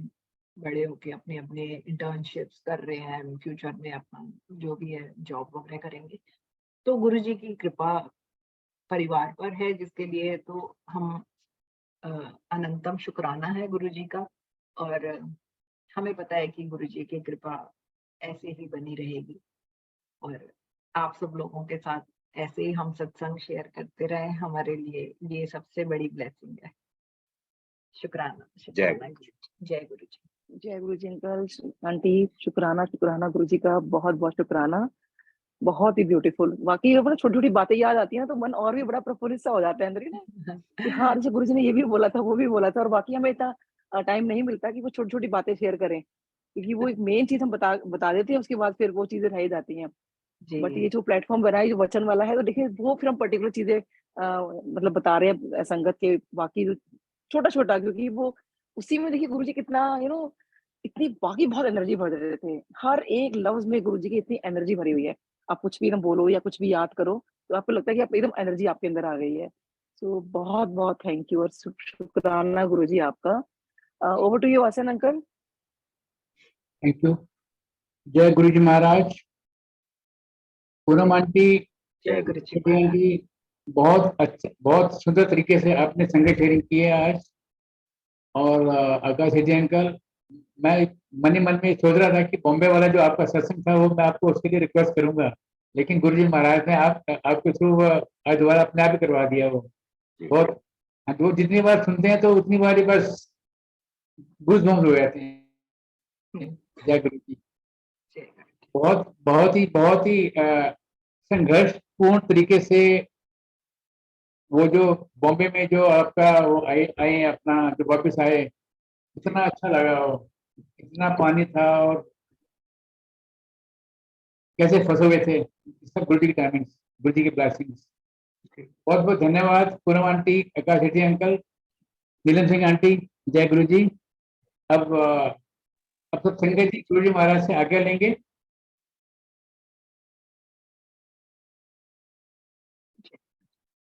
बड़े होके अपने अपने इंटर्नशिप्स कर रहे हैं, फ्यूचर में अपना जो भी है जॉब वगैरह करेंगे। तो गुरुजी की कृपा परिवार पर है, जिसके लिए तो हम अ, अनंतम शुक्राना है गुरुजी का। और हमें पता है कि गुरुजी की कृपा ऐसे ही बनी रहेगी और आप सब लोगों के साथ ऐसे ही हम सत्संग शेयर करते रहे, हमारे लिए ये सबसे बड़ी ब्लेसिंग है। शुक्राना शुक्राना जय गुरु जी। जय गुरु जी अंकल, आंटी, शुक्राना शुक्राना गुरु जी का, बहुत बहुत शुक्राना। बहुत ही ब्यूटीफुल, वाकई ये बड़ा छोटी छोटी बातें याद आती है ना तो मन और भी बड़ा प्रफुल्लित सा हो जाता है अंदर ही ना, कि हाँ जैसे गुरु जी ने ये भी बोला था वो भी बोला था। और बाकी हमें इतना टाइम नहीं मिलता कि वो छोटी छोटी बातें शेयर करें, क्योंकि वो एक मेन चीज हम बता देते हैं, उसके बाद फिर वो चीजें रह जाती हैं। बट ये जी जो प्लेटफॉर्म बना है जो वचन वाला है, तो देखिए वो फिर हम पर्टिकुलर चीजें मतलब बता रहे हैं संगत के, बाकी छोटा छोटा, क्योंकि वो उसी में देखिए गुरु जी कितना इतनी बाकी बहुत एनर्जी भर देते थे। हर एक लफ्ज में गुरु जी की इतनी एनर्जी भरी हुई है, आप कुछ भी एकदम बोलो या कुछ भी याद करो तो आपको लगता है कि आप एकदम एनर्जी आपके अंदर आ गई है। सो बहुत बहुत थैंक यू और शुक्राना गुरु जी आपका। Over to you Vasan uncle. Thank you. जय गुरु जी महाराज। पूनम आंटी, जय गुरु जी आंटी, महाराज। बहुत अच्छा, बहुत सुंदर तरीके से आपने संगत शेयरिंग की है आज। और आकाश जी अंकल, मैं मन ही मन में सोच रहा था कि बॉम्बे वाला जो आपका सत्संग था वो मैं आपको उसके लिए रिक्वेस्ट करूंगा, लेकिन गुरुजी महाराज ने आपके थ्रू आज दोबारा अपने आप ही करवा दिया। वो बहुत, वो जितनी बार सुनते हैं तो उतनी बार ही बस गूज़बम्स हो जाते हैं। जय गुरु जी। बहुत ही संघर्षपूर्ण तरीके से वो जो बॉम्बे में जो आपका वो आए अपना जो वापस आए, इतना अच्छा लगा हो, इतना पानी था और कैसे फंसे हुए थे, सब गुरु जी की टाइमिंग्स, गुरु जी की ब्लेसिंग्स। बहुत बहुत धन्यवाद पूनम आंटी, आकाश रेड्डी अंकल, नीलम सिंह आंटी, जय गुरु जी। अब सब संगत जी गुरु जी महाराज से आज्ञा लेंगे।